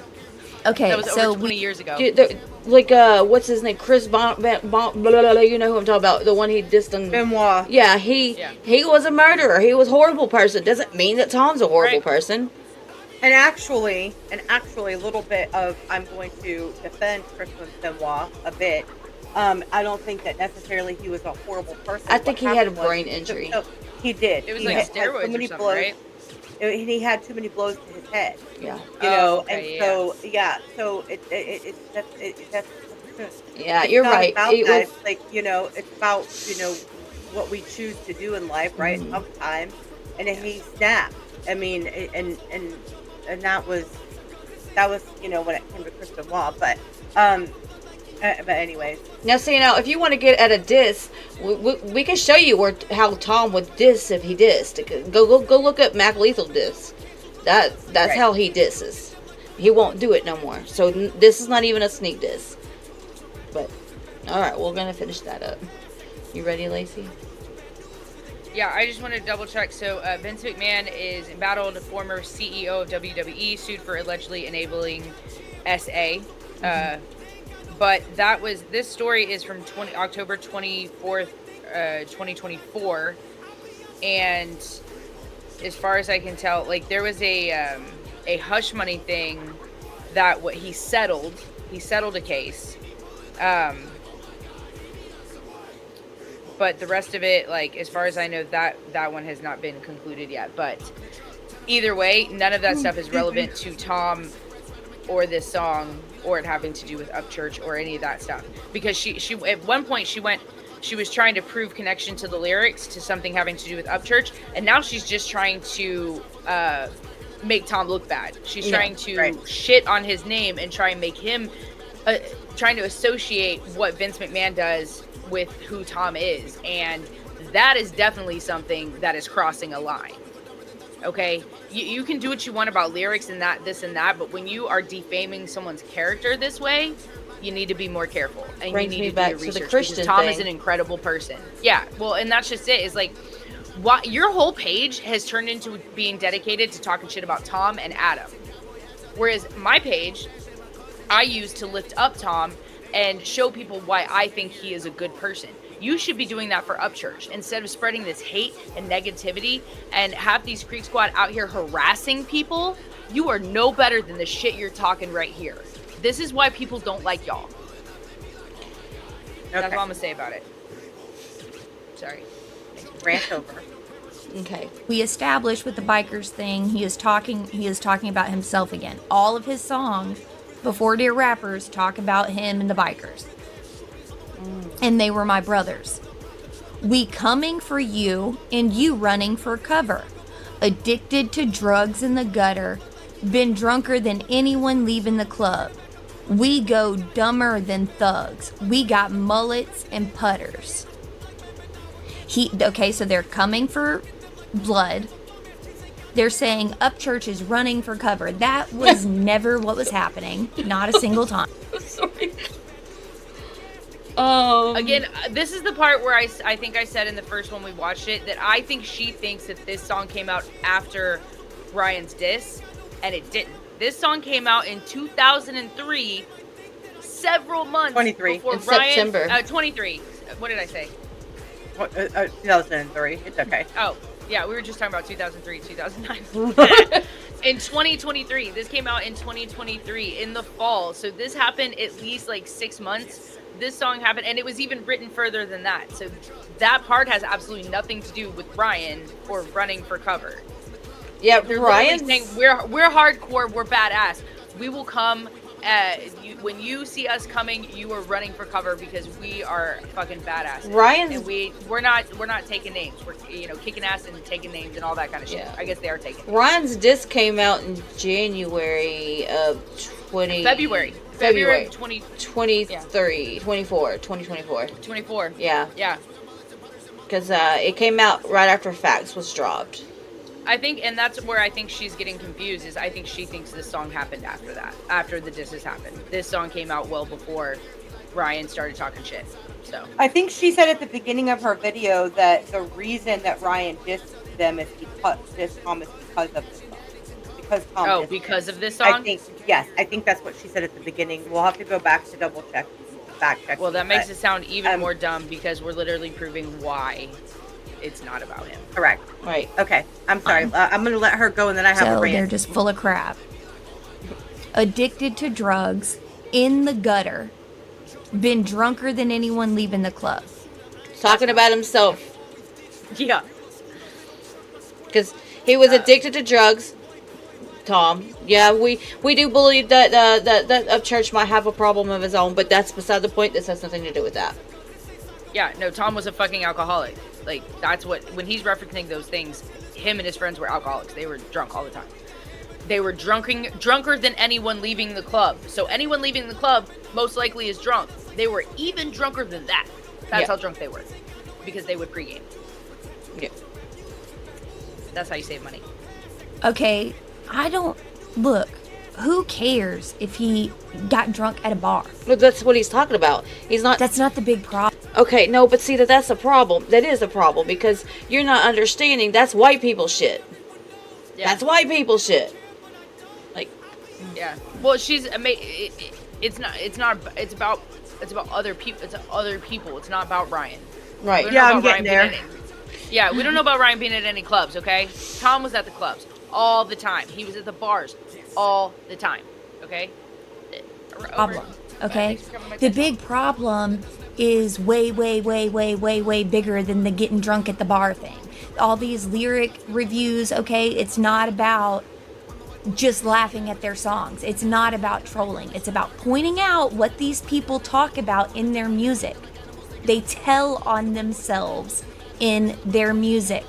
Okay, that was so over 20 years ago. Dude, like what's his name? Chris blah, blah, blah, blah, you know who I'm talking about? The one he dissed on Benoit. Yeah, he was a murderer. He was a horrible person. Doesn't mean that Tom's a horrible person. And actually, a little bit of, I'm going to defend Chris Benoit a bit. I don't think that necessarily he was a horrible person. I think he had a brain injury. So he did. It was he like had steroids so many or something, blows. right? He had too many blows to his head. Yeah. You know, okay, and so that's Yeah, it's you're not right. About It that. was- It's like, it's about, what we choose to do in life, right? Sometimes. And then he snapped. I mean, and that was, when it came to Chris Benoit. But anyways. Now, see, if you want to get at a diss, we can show you how Tom would diss if he dissed. Go look up Mac Lethal diss. That's Right. how he disses. He won't do it no more. So this is not even a sneak diss. But all right, we're gonna finish that up. You ready, Lacey? Yeah, I just wanted to double check. So Vince McMahon is embattled, former CEO of WWE, sued for allegedly enabling SA. But this story is from October 24th, 2024. And as far as I can tell, like there was a hush money thing that he settled a case. But the rest of it, like, as far as I know, that one has not been concluded yet. But either way, none of that stuff is relevant to Tom or this song or it having to do with Upchurch or any of that stuff. Because she at one point she was trying to prove connection to the lyrics to something having to do with Upchurch, and now she's just trying to make Tom look bad. She's trying to shit on his name and try and make him trying to associate what Vince McMahon does with who Tom is, and that is definitely something that is crossing a line. Okay, you can do what you want about lyrics and this and that, but when you are defaming someone's character this way, you need to be more careful, and you need to do your research, because Tom is an incredible person. Yeah, well, and that's just it. Is like, what your whole page has turned into being dedicated to talking shit about Tom and Adam, whereas my page I use to lift up Tom and show people why I think he is a good person. You should be doing that for Upchurch instead of spreading this hate and negativity and have these Creek Squad out here harassing people. You are no better than the shit you're talking right here. This is why people don't like y'all. That's all I'm gonna say about it. Sorry. Rant over. Okay. We established with the bikers thing, he is talking about himself again. All of his songs before Dear Rappers talk about him and the bikers. And they were my brothers. We coming for you and you running for cover. Addicted to drugs in the gutter. Been drunker than anyone leaving the club. We go dumber than thugs. We got mullets and putters. So they're coming for blood. They're saying Upchurch is running for cover. That was never what was happening. Not a single time. Sorry. Again, this is the part where I think I said in the first one we watched it that I think she thinks that this song came out after Ryan's diss, and it didn't. This song came out in 2003, several months 23 before in Ryan. September. 23. What did I say? 2003. It's okay. Oh, yeah, we were just talking about 2003, 2009. In 2023. This came out in 2023 in the fall. So this happened at least like 6 months. This song happened, and it was even written further than that. So that part has absolutely nothing to do with Ryan or running for cover. Yeah, They're Ryan's saying we're hardcore, we're badass. We will come when you see us coming, you are running for cover because we are fucking badasses. Ryan's- and we're not taking names. We're kicking ass and taking names and all that kind of shit. Yeah. I guess they are taking. Ryan's disc came out in January of February 2024. Yeah. Yeah. Because it came out right after Facts was dropped. I think, and that's where I think she's getting confused, is I think she thinks this song happened after that, after the disses happened. This song came out well before Ryan started talking shit. So I think she said at the beginning of her video that the reason that Ryan dissed them is because Tom is because of this song. Because Tom dissed because him. of this song? I think that's what she said at the beginning. We'll have to go back to double check, fact check. Well, that makes it sound even more dumb because we're literally proving why it's not about him. Correct. Right. Okay. I'm sorry. I'm going to let her go and then I have a So rant. they're just full of crap. Addicted to drugs, in the gutter, been drunker than anyone leaving the club. Talking about himself. Yeah. Because he was addicted to drugs. Tom. Yeah, we do believe that that Upchurch might have a problem of his own, but that's beside the point. This has nothing to do with that. Yeah, no, Tom was a fucking alcoholic. Like, that's what, when he's referencing those things, him and his friends were alcoholics. They were drunk all the time. They were drunker than anyone leaving the club. So anyone leaving the club most likely is drunk. They were even drunker than that. That's how drunk they were. Because they would pregame. Yeah. That's how you save money. Okay, look, who cares if he got drunk at a bar? Well, that's what he's talking about. That's not the big problem. Okay, no, but see, that's a problem. That is a problem because you're not understanding. That's white people shit. Yeah. That's white people shit. Like, yeah. Well, it's about other people. It's other people. It's not about Ryan. Right. Yeah, I'm getting there. Yeah, we don't know about Ryan being at any clubs, okay? Tom was at the clubs all the time. He was at the bars all the time, okay? Problem, okay? The big problem is way bigger than the getting drunk at the bar thing. All these lyric reviews, okay? It's not about just laughing at their songs. It's not about trolling. It's about pointing out what these people talk about in their music. They tell on themselves in their music.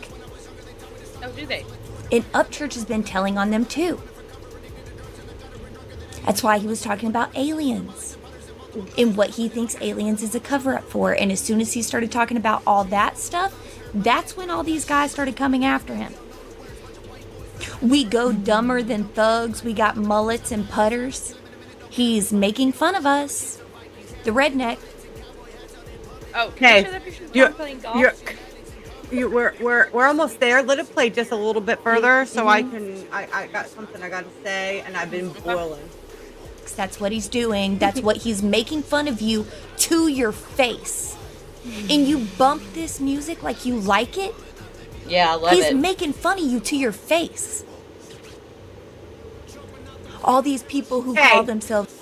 Oh, do they? And Upchurch has been telling on them too. That's why he was talking about aliens and what he thinks aliens is a cover-up for. And as soon as he started talking about all that stuff, that's when all these guys started coming after him. We go dumber than thugs. We got mullets and putters. He's making fun of us. The redneck. Oh, Okay. can you show that picture of Tom playing golf? We're almost there. Let it play just a little bit further so I got something I got to say and I've been boiling. That's what he's doing. That's what he's making fun of you to your face. And you bump this music like you like it. yeah, I love He's it. making fun of you to your face. All these people who call themselves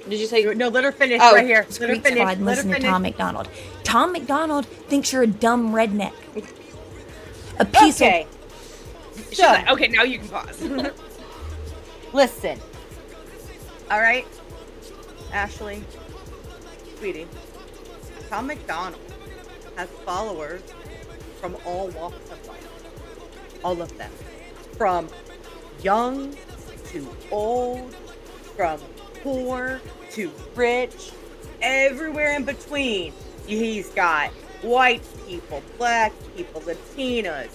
Did you say? No, let her finish Oh, right here. Let her Street finish. Squad, Let her listen to finish. Tom MacDonald. Tom MacDonald thinks you're a dumb redneck. A piece Okay. of... She's So, like, okay, now you can pause. listen. All right, Ashley, sweetie. Tom MacDonald has followers from all walks of life. All of them. From young to old, from poor to rich, everywhere in between. He's got white people, black people, Latinas,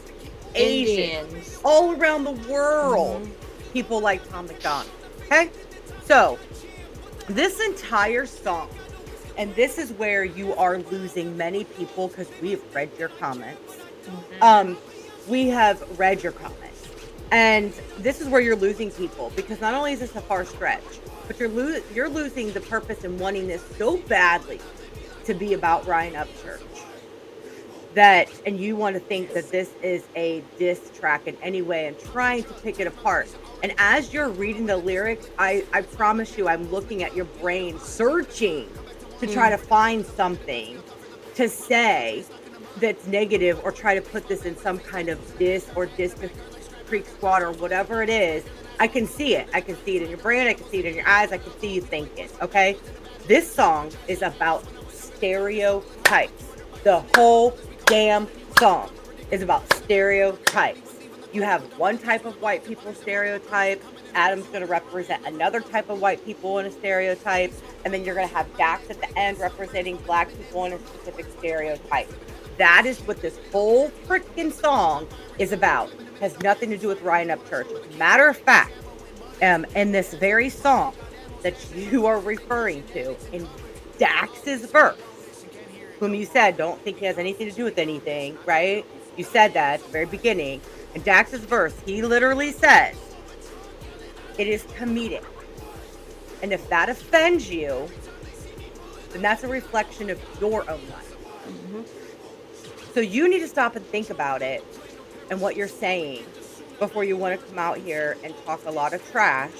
Asians, Indians. all around the world. People like Tom MacDonald. Okay? So, this entire song, and this is where you are losing many people because we've read your comments. We have read your comments. And this is where you're losing people because not only is this a far stretch, but you're losing the purpose in wanting this so badly to be about Ryan Upchurch. And you want to think that this is a diss track in any way and trying to pick it apart. And as you're reading the lyrics, I promise you, I'm looking at your brain searching to try to find something to say that's negative or try to put this in some kind of diss or diss Creek Squad or whatever it is. I can see it. I can see it in your brain. I can see it in your eyes. I can see you thinking, okay? This song is about stereotypes. The whole damn song is about stereotypes. You have one type of white people stereotype. Adam's going to represent another type of white people in a stereotype. And then you're going to have Dax at the end representing black people in a specific stereotype. That is what this whole freaking song is about. Has nothing to do with Ryan Upchurch. Matter of fact, in this very song that you are referring to, in Dax's verse, whom you said don't think he has anything to do with anything, right? You said that at the very beginning. In Dax's verse, he literally says, it is comedic. And if that offends you, then that's a reflection of your own life. Mm-hmm. So you need to stop and think about it and what you're saying before you want to come out here and talk a lot of trash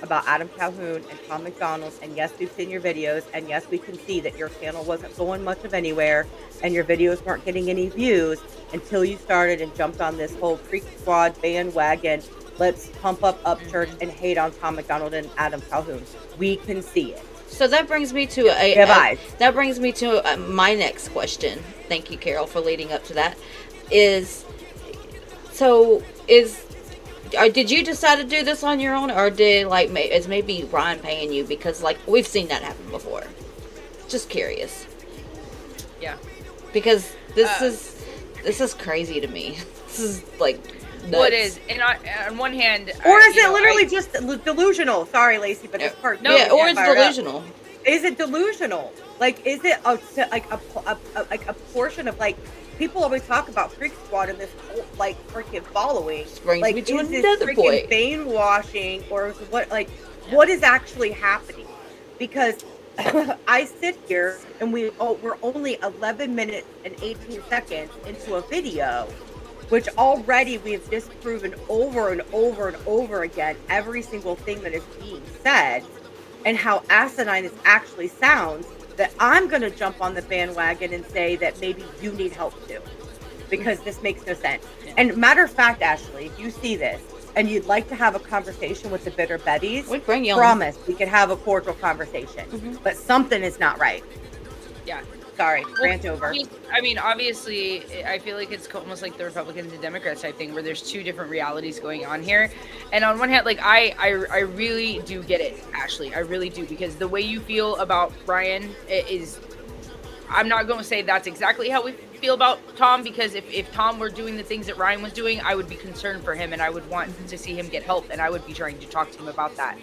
about Adam Calhoun and Tom MacDonald. And yes, we've seen your videos. And yes, we can see that your channel wasn't going much of anywhere and your videos weren't getting any views until you started and jumped on this whole Freak Squad bandwagon. Let's pump up Upchurch and hate on Tom MacDonald and Adam Calhoun. We can see it. So that brings me to my next question. Thank you, Carol, for leading up to that. Did you decide to do this on your own, or is maybe Ryan paying you? Because we've seen that happen before. Just curious. Yeah. Because this is crazy to me. This is nuts. Well, it is. And on one hand, or is it literally just delusional? Sorry, Lacey, but this part. No, yeah, or it's delusional. Is it delusional? Is it a portion of people always talk about Freak Squad and this whole freaking following. Brings me to another point. Bane washing, or what? What is actually happening? Because I sit here and we're only 11 minutes and 18 seconds into a video, which already we have disproven over and over and over again every single thing that is being said and how asinine it actually sounds, that I'm going to jump on the bandwagon and say that maybe you need help too, because this makes no sense. And matter of fact, Ashley, if you see this and you'd like to have a conversation with the Bitter Betties, we'd bring you promise we could have a cordial conversation. Mm-hmm. But something is not right. Yeah. Sorry, rant over. I mean, obviously, I feel like it's almost like the Republicans and Democrats type thing, where there's two different realities going on here. And on one hand, I really do get it, Ashley. I really do, because the way you feel about Ryan is, I'm not going to say that's exactly how we feel about Tom, because if Tom were doing the things that Ryan was doing, I would be concerned for him and I would want to see him get help, and I would be trying to talk to him about that.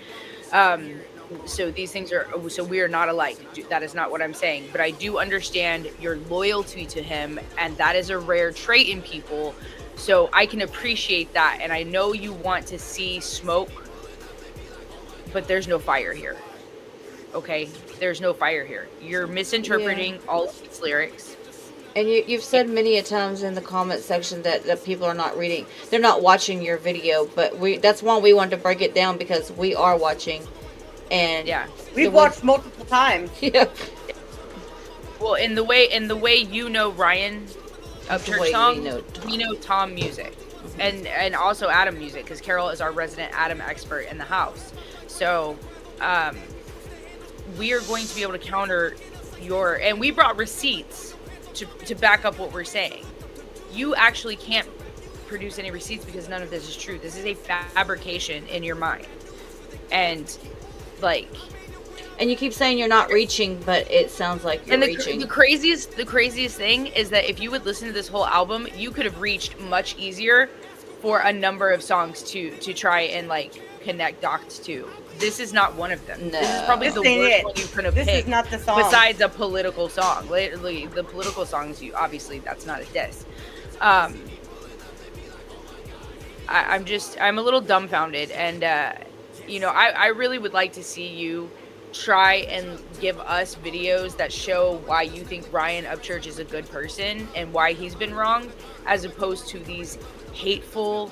So these things so we are not alike. That is not what I'm saying. But I do understand your loyalty to him, and that is a rare trait in people. So I can appreciate that. And I know you want to see smoke, but there's no fire here. Okay? There's no fire here. You're misinterpreting all of these lyrics. And you've said many a times in the comment section that people are not reading. They're not watching your video. But that's why we wanted to break it down, because we are watching. And yeah, we've watched multiple times. Yeah. Well, in the way you know Ryan Upchurch song, we know Tom music, mm-hmm. and also Adam music, because Carol is our resident Adam expert in the house. So, we are going to be able to counter and we brought receipts to back up what we're saying. You actually can't produce any receipts because none of this is true. This is a fabrication in your mind, and you keep saying you're not reaching, but it sounds like you're reaching. The craziest thing is that if you would listen to this whole album, you could have reached much easier for a number of songs to try and connect dots to. This is not one of them. No. This is probably the worst one you could have picked. This is not the song. Besides a political song. Literally, the political songs, obviously that's not a diss. I'm a little dumbfounded, and I really would like to see you try and give us videos that show why you think Ryan Upchurch is a good person and why he's been wrong, as opposed to these hateful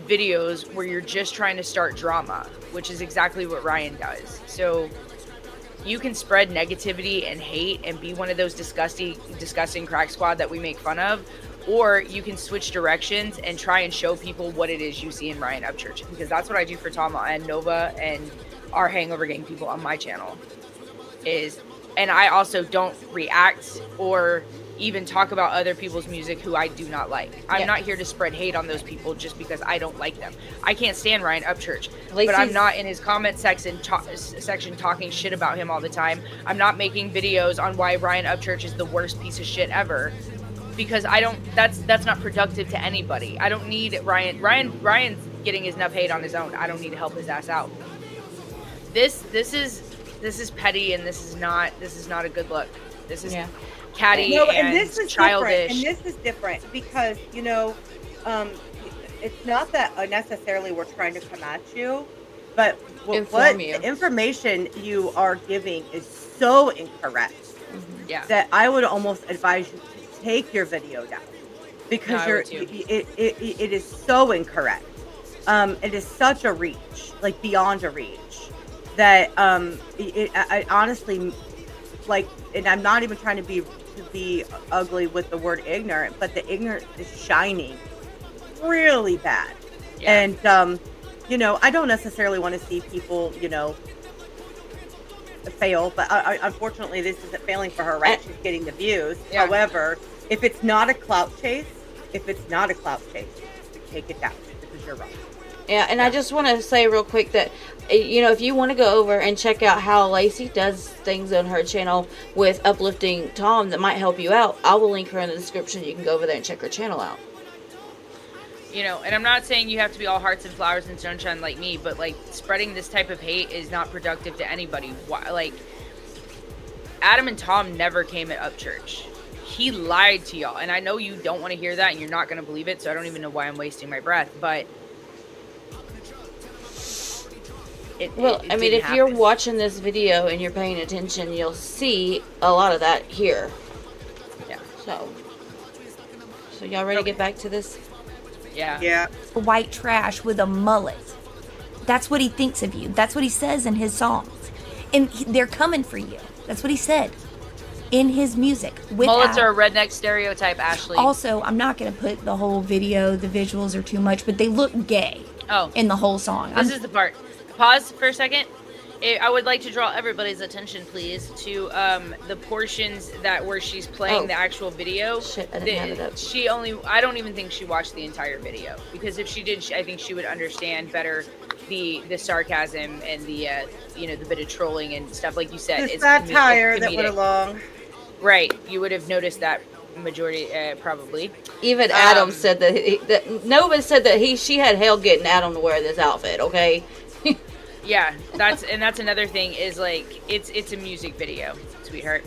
videos where you're just trying to start drama, which is exactly what Ryan does. So you can spread negativity and hate and be one of those disgusting crack squad that we make fun of, or you can switch directions and try and show people what it is you see in Ryan Upchurch, because that's what I do for Tom and Nova and our Hangover Gang people on my channel. And I also don't react or even talk about other people's music who I do not like. I'm not here to spread hate on those people just because I don't like them. I can't stand Ryan Upchurch, but I'm not in his comment section talking shit about him all the time. I'm not making videos on why Ryan Upchurch is the worst piece of shit ever, because I don't. That's not productive to anybody. I don't need Ryan. Ryan's getting enough hate on his own. I don't need to help his ass out. This is petty, and this is not a good look. This is catty and this is childish. And this is different because, you know, it's not that necessarily we're trying to come at you, but the information you are giving is so incorrect that I would almost advise you to take your video down, because it is so incorrect. It is such a reach, like beyond a reach, that I honestly, like, and I'm not even trying to be ugly with the word ignorant, but the ignorance is shining really bad. And you know, I don't necessarily want to see people, you know, fail, but unfortunately this isn't failing for her, right? She's getting the views. However, if it's not a clout chase, take it down, because you're wrong. And I just want to say real quick that, you know, if you want to go over and check out how Lacey does things on her channel with uplifting Tom that might help you out, I will link her in the description. You can go over there and check her channel out. You know, and I'm not saying you have to be all hearts and flowers and sunshine like me, but like spreading this type of hate is not productive to anybody. Like, Adam and Tom never came at Upchurch. He lied to y'all, and I know you don't want to hear that and you're not going to believe it, so I don't even know why I'm wasting my breath, but I mean, if you're watching this video and you're paying attention, you'll see a lot of that here. Yeah. So y'all ready to get back to this? Yeah. White trash with a mullet. That's what he thinks of you. That's what he says in his songs. And they're coming for you. That's what he said in his music. Mullets are a redneck stereotype, Ashley. Also, I'm not going to put the whole video, the visuals are too much, but they look gay in the whole song. This is the part. Pause for a second. I would like to draw everybody's attention, please, to the portions where she's playing the actual video. Shit, I didn't have it up. I don't even think she watched the entire video, because if she did, I think she would understand better the sarcasm and the the bit of trolling and stuff, like you said. It's satire that went along. Right, you would have noticed that majority, probably. Even Adam said that Nova said that she had hell getting Adam to wear this outfit. Okay. Yeah, that's another thing, is like it's a music video, sweetheart.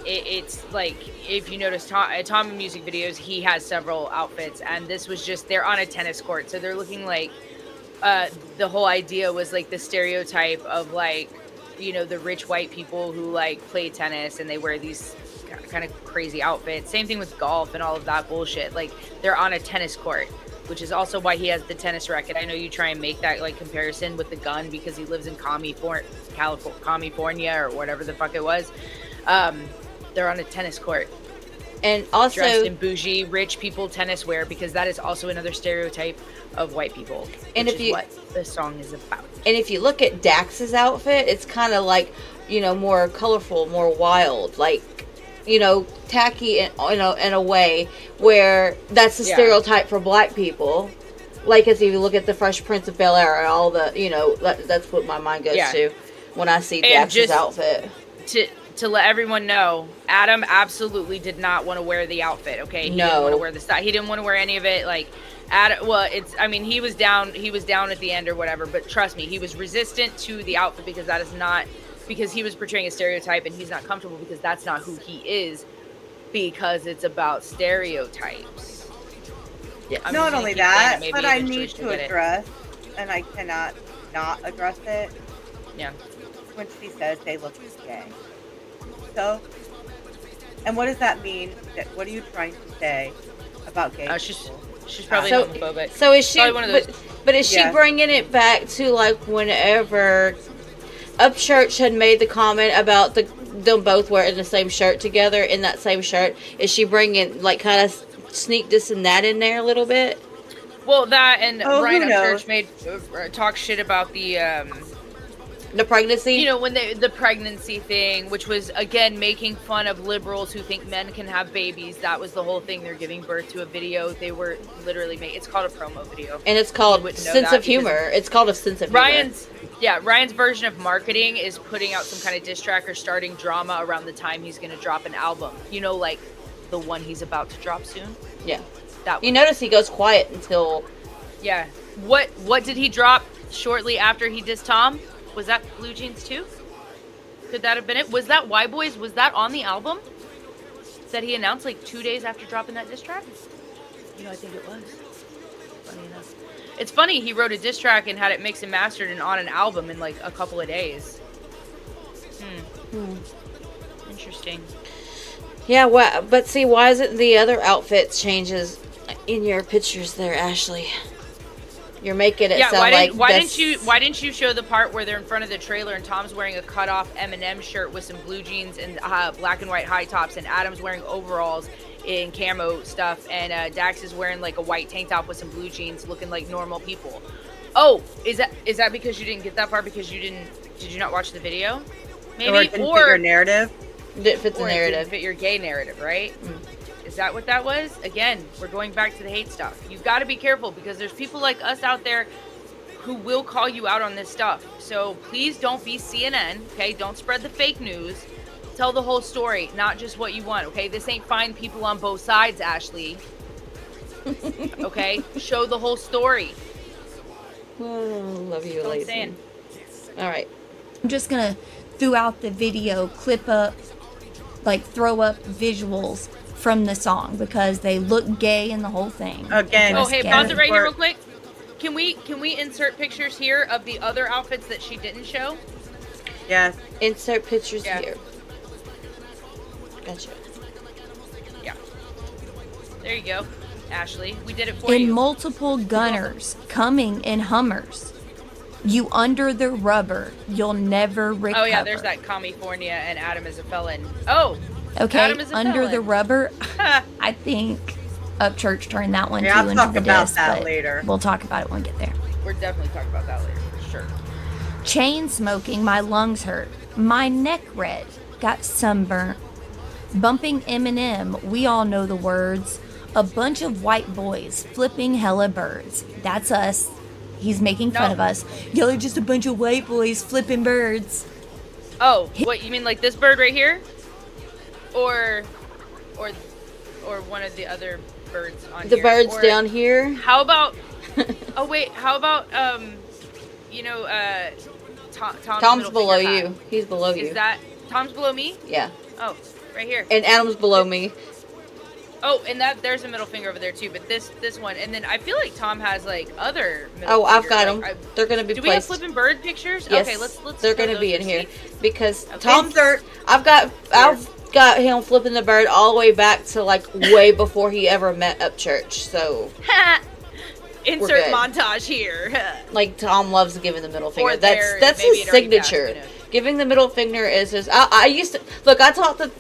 It's like, if you notice Tom in music videos, he has several outfits, and this was just, they're on a tennis court, so they're looking like the whole idea was like the stereotype of, like, you know, the rich white people who like play tennis and they wear these kind of crazy outfits. Same thing with golf and all of that bullshit. Like, they're on a tennis court, which is also why he has the tennis racket. I know you try and make that like comparison with the gun because he lives in California or whatever the fuck it was. They're on a tennis court. And also dressed in bougie, rich people tennis wear, because that is also another stereotype of white people. And which is what the song is about. And if you look at Dax's outfit, it's kind of like, you know, more colorful, more wild, like, you know, tacky in a way where that's a stereotype for black people. Like, as if you look at the Fresh Prince of Bel-Air and all the, you know, that's what my mind goes to when I see Dax's outfit. To let everyone know, Adam absolutely did not want to wear the outfit, okay? He didn't want to wear the style. He didn't want to wear any of it. Like, he was down at the end or whatever, but trust me, he was resistant to the outfit because that is not, because he was portraying a stereotype and he's not comfortable because that's not who he is, because it's about stereotypes. Yeah. Not only that, but I need to address, and I cannot not address it. Yeah. When she says they look gay. So, and what does that mean? What are you trying to say about gay people? She's probably homophobic. So is she? One of those. But is she bringing it back to like whenever Upchurch had made the comment about them both wearing the same shirt together in that same shirt? Is she bringing, like, kind of sneak this and that in there a little bit. Well, that and Ryan who knows? Upchurch made talk shit about the pregnancy. You know, when the pregnancy thing, which was again making fun of liberals who think men can have babies. That was the whole thing. They're giving birth to a video. They were literally it's called a promo video, and it's called sense of humor. It's called a sense of humor. Ryan's version of marketing is putting out some kind of diss track or starting drama around the time he's going to drop an album. You know, like the one he's about to drop soon. Yeah. That you notice he goes quiet until. Yeah. What did he drop shortly after he dissed Tom? Was that Blue Jeans too? Could that have been it? Was that Y Boys? Was that on the album that he announced like 2 days after dropping that diss track? You know, I think it was. Funny enough. It's funny, he wrote a diss track and had it mixed and mastered and on an album in like a couple of days. Interesting. Yeah, well, but see, why isn't the other outfits changes in your pictures there, Ashley? You're making it sound like why didn't you show the part where they're in front of the trailer and Tom's wearing a cut off Eminem shirt with some blue jeans and black and white high tops, and Adam's wearing overalls in camo stuff, and Dax is wearing like a white tank top with some blue jeans, looking like normal people. Oh, is that because you didn't get that part because did you not watch the video? Maybe or it didn't fit your narrative. Didn't fit the or narrative. It didn't fit your gay narrative, right? Is that what that was? Again, we're going back to the hate stuff. You've got to be careful because there's people like us out there who will call you out on this stuff. So please don't be CNN, okay? Don't spread the fake news. Tell the whole story, not just what you want, okay? This ain't find people on both sides, Ashley. Okay? Show the whole story. Oh, love you, That's what I'm lady. saying. All right. I'm just gonna, throughout the video, clip up, like throw up visuals from the song because they look gay in the whole thing. Again. Oh, hey, pause it right here real quick. Can we insert pictures here of the other outfits that she didn't show? Yes. Insert pictures here. Gotcha. Yeah. There you go, Ashley. We did it for you. In multiple gunners coming in Hummers. You under the rubber, you'll never recover. Oh yeah, there's that California and Adam is a felon. Oh. Okay, Adam is a under felon. the rubber. I think Upchurch turned that one Yeah, too I'll into talk the about disc, that but later. We'll talk about it when we get there. We're definitely talking about that later, for sure. Chain smoking, my lungs hurt. My neck red, got sunburnt. Bumping Eminem, we all know the words. A bunch of white boys flipping hella birds. That's us. He's making fun of us. Y'all are just a bunch of white boys flipping birds. Oh, what you mean like this bird right here? Or one of the other birds on here? The birds Or down here. How about oh wait, how about Tom's below you. He's below you. Is that Tom's below me? Yeah. Oh, right here. And Adam's below me. Oh, and there's a middle finger over there too, but this one, and then I feel like Tom has like other middle Oh, I've fingers, got them. like, They're gonna be Do we have placed. flipping bird pictures? Yes, Okay, let's they're throw gonna be those in here see. because Okay. Tom's. I've got him flipping the bird all the way back to like way before he ever met Upchurch. So Insert good. montage here. like Tom loves giving the middle finger. Or That's there, maybe his it already passed, signature. who knows? Giving the middle finger is his. I used to look.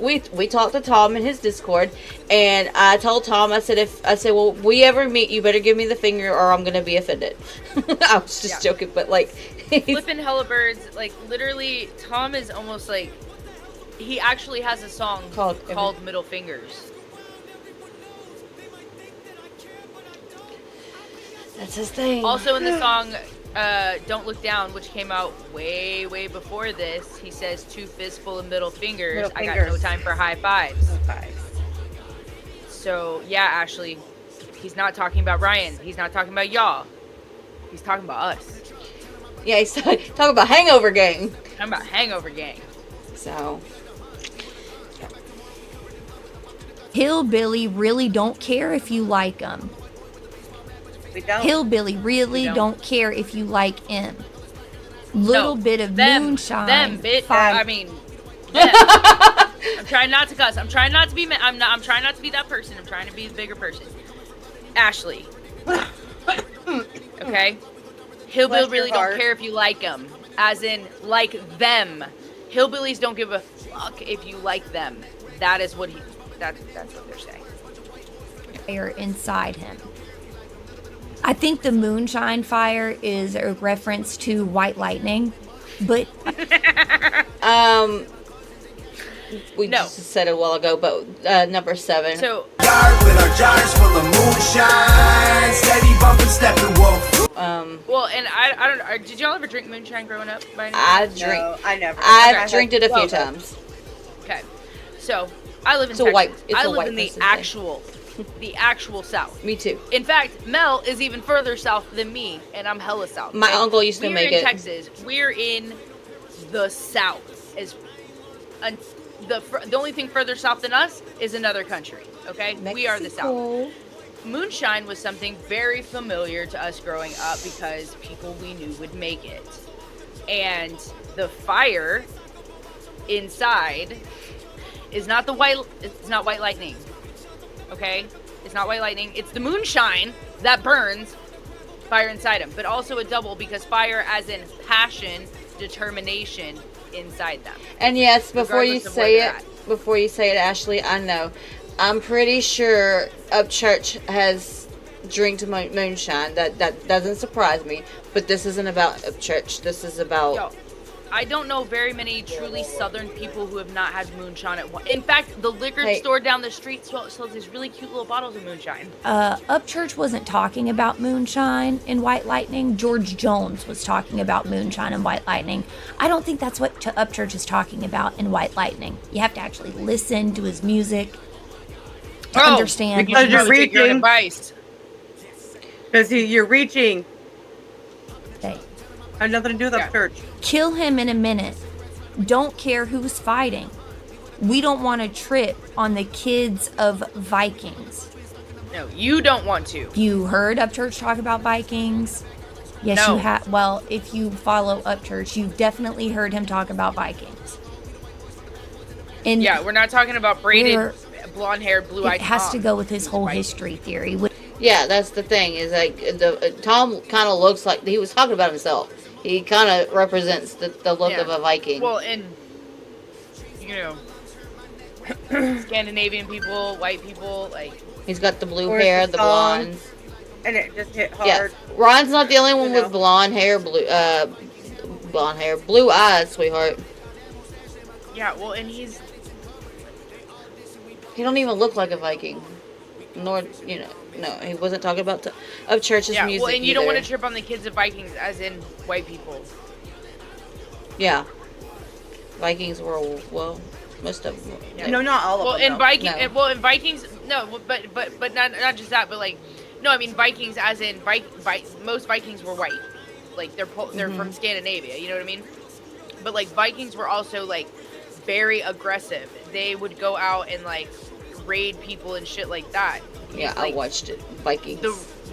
We talked to Tom in his Discord, and I told Tom I said well we ever meet you better give me the finger or I'm gonna be offended. I was just joking, but like Flipping hella birds, like literally, Tom is almost like he actually has a song called Middle Fingers. That's his thing. Also in the song Don't Look Down, which came out way before this, he says 2 fistful of middle fingers. I got no time for high fives. So yeah, Ashley, he's not talking about Ryan. He's not talking about y'all. He's talking about us. Yeah, he's talking about Hangover Gang. Talking about Hangover Gang. So Hillbilly really don't care if you like them. We don't. Hillbilly really don't care if you like him. Little bit of moonshine. I mean, them. I'm trying not to cuss. I'm trying not to be. I'm trying not to be that person. I'm trying to be the bigger person. Ashley. Okay. Hillbilly really don't care if you like them, as in like them. Hillbillies don't give a fuck if you like them. That is what that's what they're saying. fire inside him. I think the moonshine fire is a reference to white lightning, but we just said it a while ago, but number 7. So Yard with our jars full of moonshine, steady bumping, stepping wolf. well, and I don't know. Did y'all ever drink moonshine growing up? By any chance? No, I never. I've drank it a few times. Okay, so I live in It's a Texas. white- it's I a live white in the person thing. actual South. Me too. In fact, Mel is even further south than me, and I'm hella south. My okay? uncle used to make We're it. in Texas. We're in the South. The only thing further south than us is another country. Okay, we are the South. Moonshine was something very familiar to us growing up because people we knew would make it, and the fire inside is not the white. It's not white lightning. Okay, it's not white lightning. It's the moonshine that burns fire inside him, but also a double because fire, as in passion, determination, inside them. And yes, before you Regardless of say where it, they're Ashley, I know. I'm pretty sure Upchurch has drinked moonshine. That doesn't surprise me. But this isn't about Upchurch. This is about. Yo, I don't know very many truly Southern people who have not had moonshine at one. In fact, the liquor store down the street sells these really cute little bottles of moonshine. Upchurch wasn't talking about moonshine in White Lightning. George Jones was talking about moonshine and White Lightning. I don't think that's what Upchurch is talking about in White Lightning. You have to actually listen to his music to understand. Because you're Take your own reaching. advice. Because you're reaching. Okay. Had nothing to do with church. Kill him in a minute. Don't care who's fighting. We don't want to trip on the kids of Vikings. No, you don't want to. You heard Upchurch talk about Vikings? Yes, No. you have. Well, if you follow Upchurch, you've definitely heard him talk about Vikings. And Yeah, we're not talking about braided, we're- blonde-haired, blue-eyed. it has Tom. to go with his whole history theory. Yeah, that's the thing. Is like Tom kind of looks like he was talking about himself. He kind of represents the look of a Viking. Well, and you know, Scandinavian people, white people, like He's got the blue Or hair, the the song. blondes. And it just hit Yeah, hard. Ron's not the only one You with know. blonde hair, blue eyes, sweetheart. yeah. Well, and he's He don't even look like a Viking, nor no, he wasn't talking about Upchurch's music. well, and you don't either. want to trip on the kids of Vikings, as in white people. Yeah, Vikings were most of them. Yeah. No, not all of Well, them. in though. Viking, No. well, in Vikings, no, but not just that, but like, no, I mean Vikings, as in most Vikings were white, like they're from Scandinavia, you know what I mean? But like Vikings were also like very aggressive. They would go out and like raid people and shit like that. Yeah, Like, I watched it. Vikings.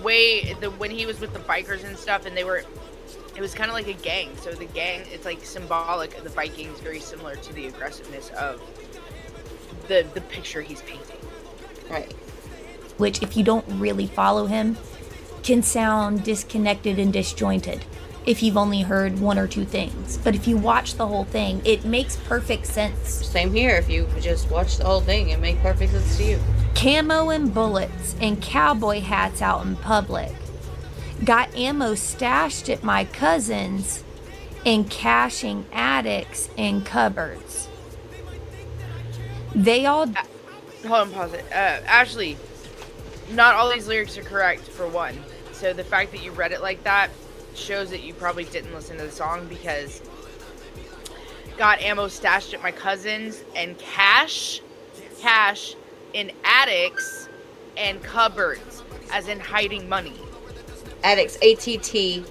When he was with the bikers and stuff, and it was kind of like a gang. So the gang, it's like symbolic of the Vikings, very similar to the aggressiveness of the picture he's painting. Right. Which, if you don't really follow him, can sound disconnected and disjointed if you've only heard one or two things. But if you watch the whole thing, it makes perfect sense. Same here. If you just watch the whole thing, it makes perfect sense to you. Camo and bullets and cowboy hats out in public. Got ammo stashed at my cousin's and caching attics in cupboards. They all... Hold on, pause it. Ashley, not all these lyrics are correct, for one. So the fact that you read it like that shows that you probably didn't listen to the song, because got ammo stashed at my cousin's and cash in attics and cupboards, as in hiding money. Attics, ATT.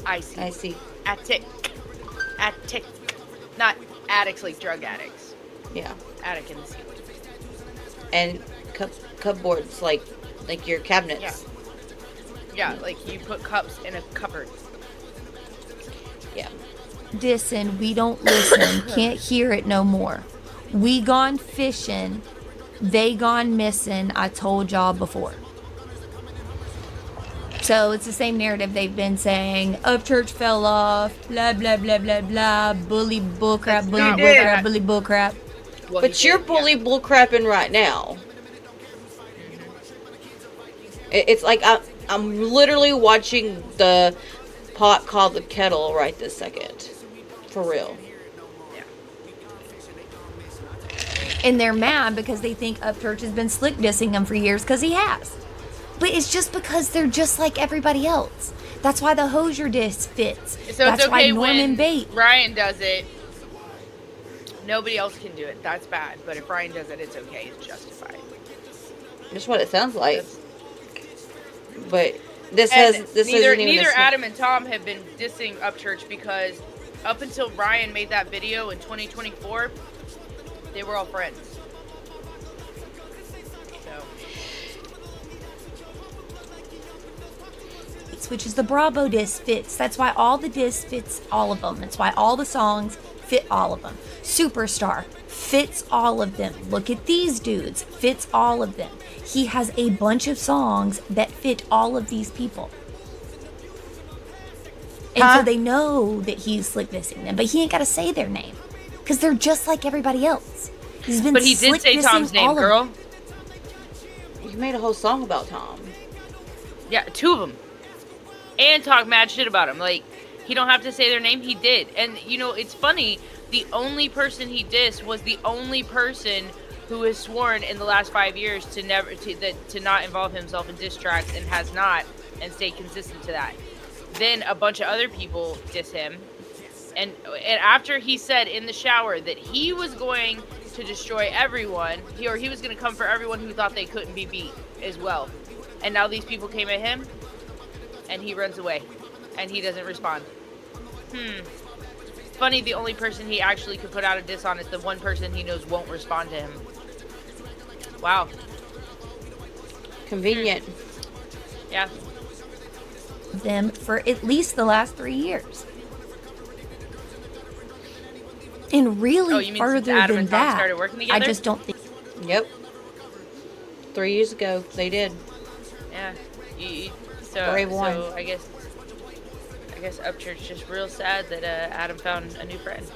I see. I see. Attic. Not addicts like drug addicts. Yeah. Attic in the ceiling. And cupboards, like your cabinets. Yeah. Yeah, like you put cups in a cupboard. Yeah. Dissin', we don't listen, can't hear it no more. We gone fishing, they gone missing, I told y'all before. So it's the same narrative they've been saying. Upchurch fell off, blah, blah, blah, blah, blah, bully bullcrap, bully bullcrap, bully bullcrap. Well, But he you're did, bully bullcrapping right now. It's like I'm literally watching the pot call the kettle right this second. For real. And they're mad because they think Upchurch has been slick dissing them for years, because he has. But it's just because they're just like everybody else. That's why the Hosier diss fits. So That's it's okay why Norman when Bates. Ryan does it. Nobody else can do it. That's bad. But if Ryan does it, it's okay. It's justified. That's what it sounds like. But this neither Adam and Tom have been dissing Upchurch, because up until Ryan made that video in 2024, they were all friends. Which is the Bravo diss fits. That's why all the diss fits all of them. That's why all the songs fit all of them. Superstar fits all of them. Look at these dudes, fits all of them. He has a bunch of songs that fit all of these people. And so they know that he's slick dissing them, but he ain't got to say their name, because they're just like everybody else. He's been but he did say Tom's name, girl. You made a whole song about Tom. Yeah, 2 of them. And talk mad shit about him. Like, he don't have to say their name. He did. And, you know, it's funny. The only person he dissed was the only person who has sworn in the last 5 years to not involve himself in diss tracks, and has not, and stayed consistent to that. Then a bunch of other people diss him. And after he said in the shower that he was going to destroy everyone, he was going to come for everyone who thought they couldn't be beat as well. And now these people came at him. And he runs away. And he doesn't respond. Funny, the only person he actually could put out a diss on is the one person he knows won't respond to him. Wow. Convenient. Yeah. Them for at least the last 3 years. And really, you mean further since Adam than and Tom that, started working together? I just don't think. Yep. 3 years ago, they did. Yeah. So I guess Upchurch just real sad that Adam found a new friend.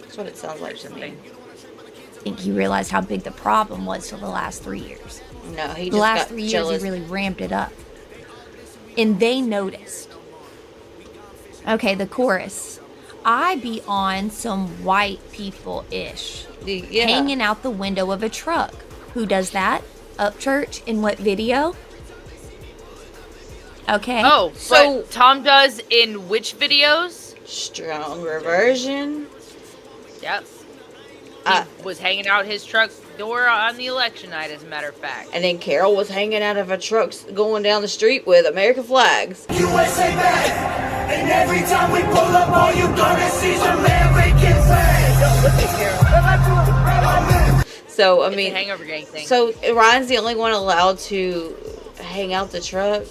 That's what it sounds like to me. I think he realized how big the problem was for the last 3 years. No, he the just last got 3 years jealous. he really ramped it up, and they noticed. Okay, the chorus. I be on some white people ish, hanging out the window of a truck. Who does that? Upchurch. In what video? Okay. Oh, so Tom does in which videos? Stronger version. Yep. He was hanging out his truck door on the election night, as a matter of fact. And then Carol was hanging out of a truck going down the street with American flags. USA back, and every time we pull up, all you gonna see is American flags. So I It's mean, a hangover gang thing. So Ryan's the only one allowed to hang out the truck.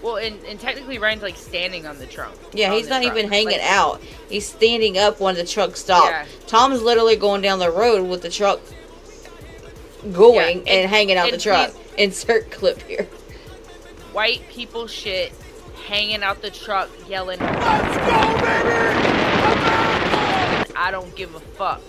Well, and technically Ryan's like standing on the trunk. Yeah, he's not even hanging out. He's standing up when the truck stops. Yeah. Tom's literally going down the road with the truck going and hanging out the truck. Insert clip here. White people shit, hanging out the truck, yelling, "Let's go, baby! I don't give a fuck."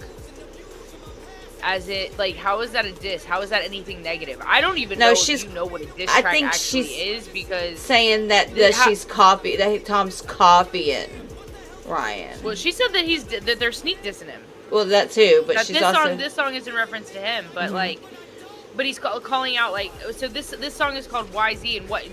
As it, like, how is that a diss? How is that anything negative? I don't even know if you know what a diss track actually is, because saying that she's that Tom's copying Ryan. Well, she said that they're sneak dissing him. Well, that too, but she's this song is in reference to him, but but he's calling out, like, so this song is called YZ, and what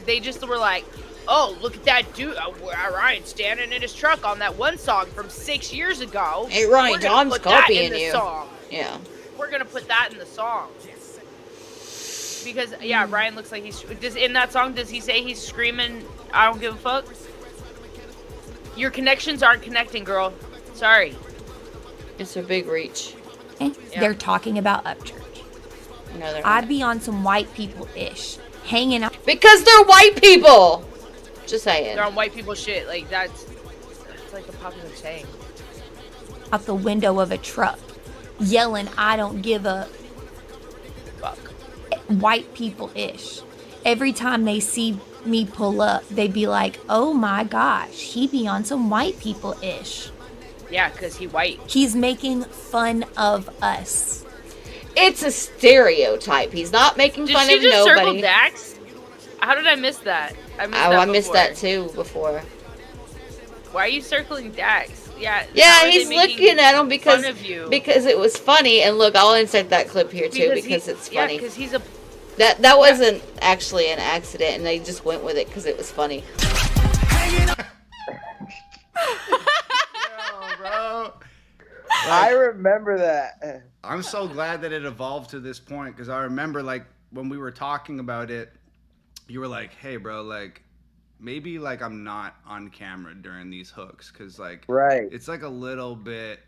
they just were like, oh, look at that dude, Ryan standing in his truck on that one song from 6 years ago. Hey, Ryan, Tom's copying you. Song. Yeah. We're gonna put that in the song. Because, yeah, Ryan looks like in that song, does he say he's screaming, I don't give a fuck? Your connections aren't connecting, girl. Sorry. It's a big reach. Okay. Yeah. They're talking about Upchurch. No, they're not. I'd be on some white people-ish, hanging out. Because they're white people! Just saying. They're on white people shit. Like, that's like the popular saying. Out the window of a truck, yelling, I don't give a fuck. White people-ish. Every time they see me pull up, they be like, oh my gosh, he be on some white people-ish. Yeah, because he white. He's making fun of us. It's a stereotype. He's not making fun of nobody. Circle Dax? How did I miss that? I missed that too before. Why are you circling Dax? Yeah. Yeah, he's looking at him because because it was funny. And look, I'll insert that clip here too because it's funny. Yeah, because he's a. That wasn't actually an accident, and they just went with it because it was funny. Yo, bro. I remember that. I'm so glad that it evolved to this point because I remember like when we were talking about it, you were like, "Hey, bro, like maybe like I'm not on camera during these hooks because like it's like a little bit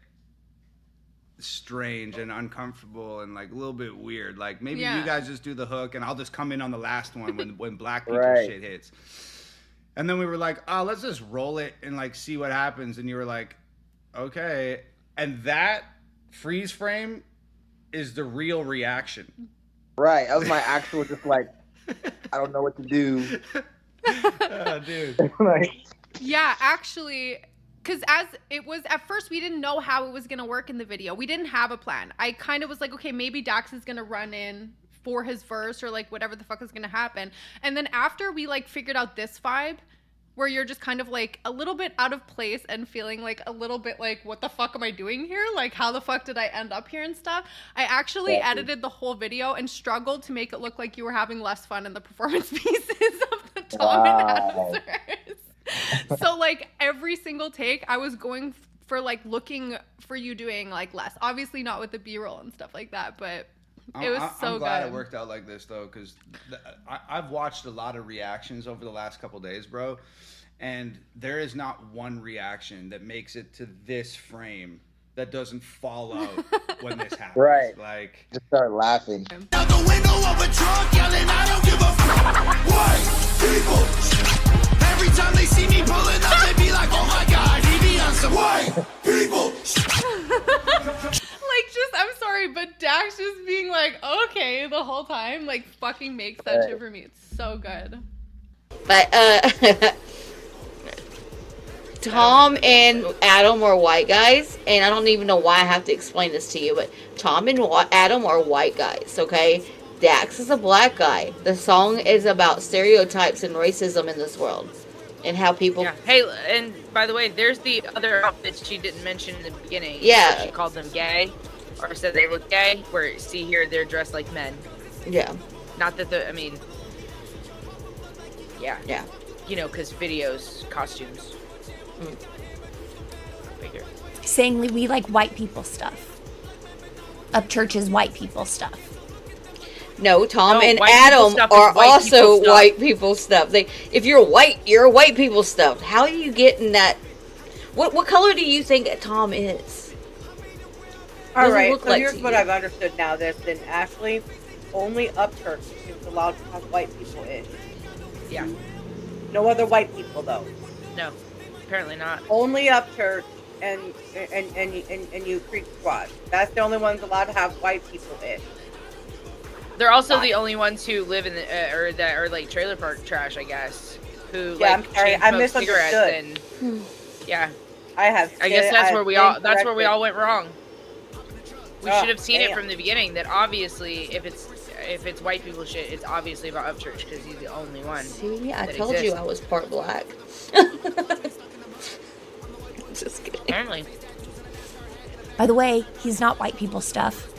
strange and uncomfortable and like a little bit weird. Like maybe you guys just do the hook and I'll just come in on the last one when black people shit hits." And then we were like, "Oh, let's just roll it and like see what happens." And you were like, "Okay." And that freeze frame is the real reaction. Right. That was my actual just like, I don't know what to do. Oh, dude. Yeah, actually, because as it was, at first we didn't know how it was going to work in the video. We didn't have a plan. I kind of was like, okay, maybe Dax is going to run in for his verse or like whatever the fuck is going to happen. And then after we like figured out this vibe, where you're just kind of like a little bit out of place and feeling like a little bit like, what the fuck am I doing here? Like, how the fuck did I end up here and stuff? I actually edited the whole video and struggled to make it look like you were having less fun in the performance pieces of the Tom and Adam's verse. So like every single take, I was going for like looking for you doing like less. Obviously not with the B-roll and stuff like that, but it was so good. I'm glad it worked out like this though, because I've watched a lot of reactions over the last couple days, bro, and there is not one reaction that makes it to this frame that doesn't fall out when this happens. Right. Like, just start laughing. Out the window of a truck yelling, I don't give a fuck. White people. Every time they see me pulling up, they be like, oh my God, he be on some white people. Like, just, I'm sorry, but Dax just being like, okay, the whole time, like, fucking makes that shit for me. It's so good. But, Tom and Adam are white guys, and I don't even know why I have to explain this to you, but Tom and Adam are white guys, okay? Dax is a black guy. The song is about stereotypes and racism in this world, and how people... Yeah. Hey, and by the way, there's the other outfits she didn't mention in the beginning. Yeah. She called them gay, or said they look gay, where, see here, they're dressed like men. Yeah. Not that the, I mean... Yeah. Yeah. You know, because videos, costumes... Figure. Saying we like white people stuff. Upchurch's white people stuff. No, Tom and Adam are also white people stuff. If you're white, you're white people stuff. How are you getting that? What color do you think Tom is? All right, so here's what I've understood now. Then Ashley, only Upchurch is allowed to have white people in. Yeah. No other white people though. No. Apparently not. Only Upchurch and you Creek Squad. That's the only ones allowed to have white people in. They're also the only ones who live in the or that are like trailer park trash, I guess. Who yeah, like I'm sorry, I misunderstood. And, yeah, I have. I guess that's where we all. That's where we all went wrong. We should have seen it from the beginning. That obviously, if it's white people shit, it's obviously about Upchurch because he's the only one. See, I told you I was part black. Just kidding. Apparently. By the way, he's not white people stuff.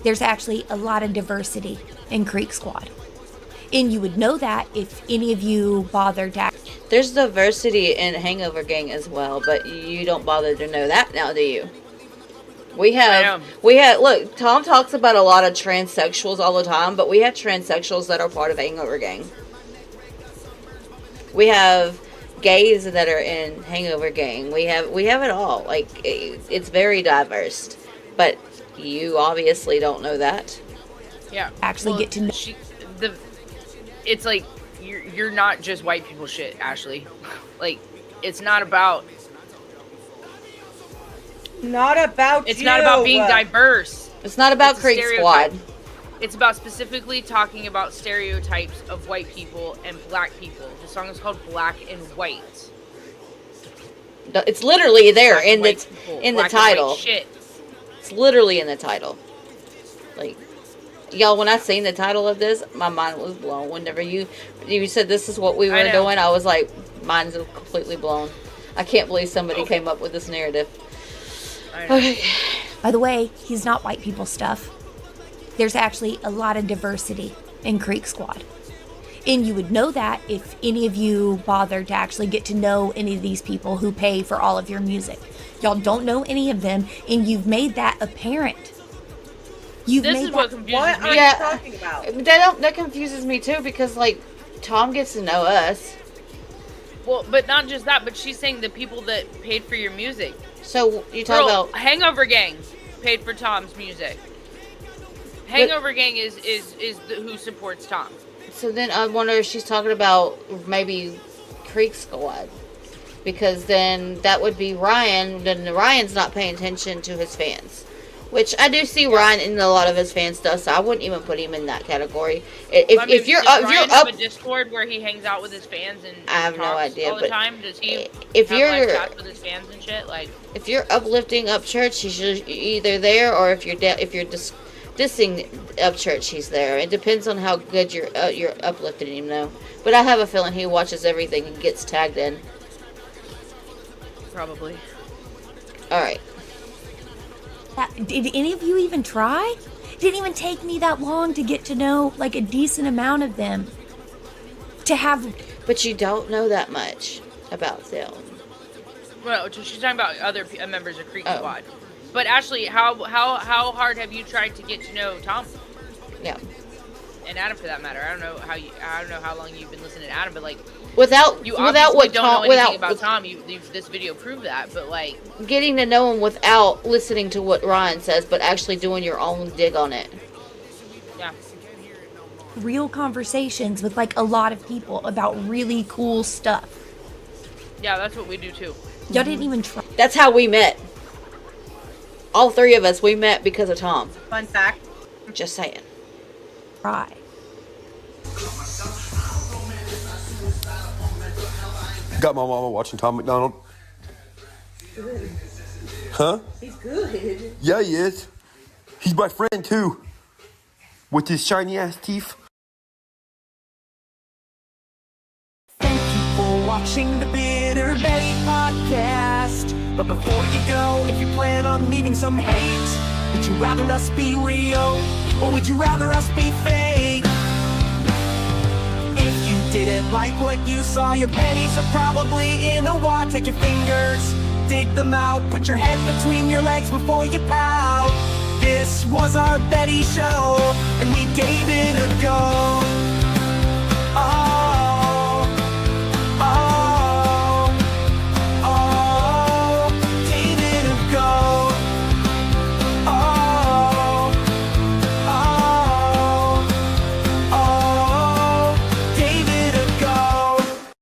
There's actually a lot of diversity in Creek Squad. And you would know that if any of you bothered to... There's diversity in Hangover Gang as well, but you don't bother to know that now, do you? We have, look, Tom talks about a lot of transsexuals all the time, but we have transsexuals that are part of Hangover Gang. We have gays that are in Hangover Gang. We have it all. Like, it's very diverse. But you obviously don't know that. Yeah. Actually get to know. It's like, you're not just white people shit, Ashley. Like, it's not about... It's not about being diverse. It's not about Creek Squad. It's about specifically talking about stereotypes of white people and black people. The song is called Black and White. It's literally there in the black title. Shit. It's literally in the title. Like, Y'all, when I seen the title of this, my mind was blown. Whenever you said this is what we were doing, I was like, mine's completely blown. I can't believe somebody came up with this narrative. Okay. By the way, he's not white people stuff. There's actually a lot of diversity in Creek Squad. And you would know that if any of you bothered to actually get to know any of these people who pay for all of your music. Y'all don't know any of them, and you've made that apparent. This is what confuses me. What are you talking about? That confuses me too, because like Tom gets to know us. Well, but not just that, but she's saying the people that paid for your music. So you talk about Hangover Gang paid for Tom's music. Hangover Gang is who supports Tom. So then I wonder if she's talking about maybe Creek Squad, because then that would be Ryan. Then Ryan's not paying attention to his fans. Which I do see Ryan in a lot of his fan stuff, so I wouldn't even put him in that category. If you're have a Discord where he hangs out with his fans and I have no idea, all the time. Does he if have you're live chats with his fans and shit? Like, if you're uplifting Upchurch, he's either there, or if you're dissing Upchurch, he's there. It depends on how good you're uplifting him, though. But I have a feeling he watches everything and gets tagged in. Probably. All right. Did any of you even try? Didn't even take me that long to get to know like a decent amount of them. But you don't know that much about them. Well, she's talking about other members of Creek Squad. But Ashley, how hard have you tried to get to know Tom? Yeah. And Adam, for that matter. I don't know how long you've been listening to Adam, but like without what don't know anything about Tom. This video proved that, but like getting to know him without listening to what Ryan says, but actually doing your own dig on it. Yeah. Real conversations with like a lot of people about really cool stuff. Yeah, that's what we do too. Y'all didn't even try. That's how we met. All three of us, we met because of Tom. Fun fact. Just saying. Try. Got my mama watching Tom MacDonald. Huh? He's good. Yeah, he is. He's my friend, too. With his shiny ass teeth. Thank you for watching the Bitter Betty podcast. But before you go, if you plan on leaving some hate, would you rather us be real, or would you rather us be fake? If you didn't like what you saw, your pennies are probably in the wad. Take your fingers, dig them out, put your head between your legs before you pout. This was our Betty show, and we gave it a go.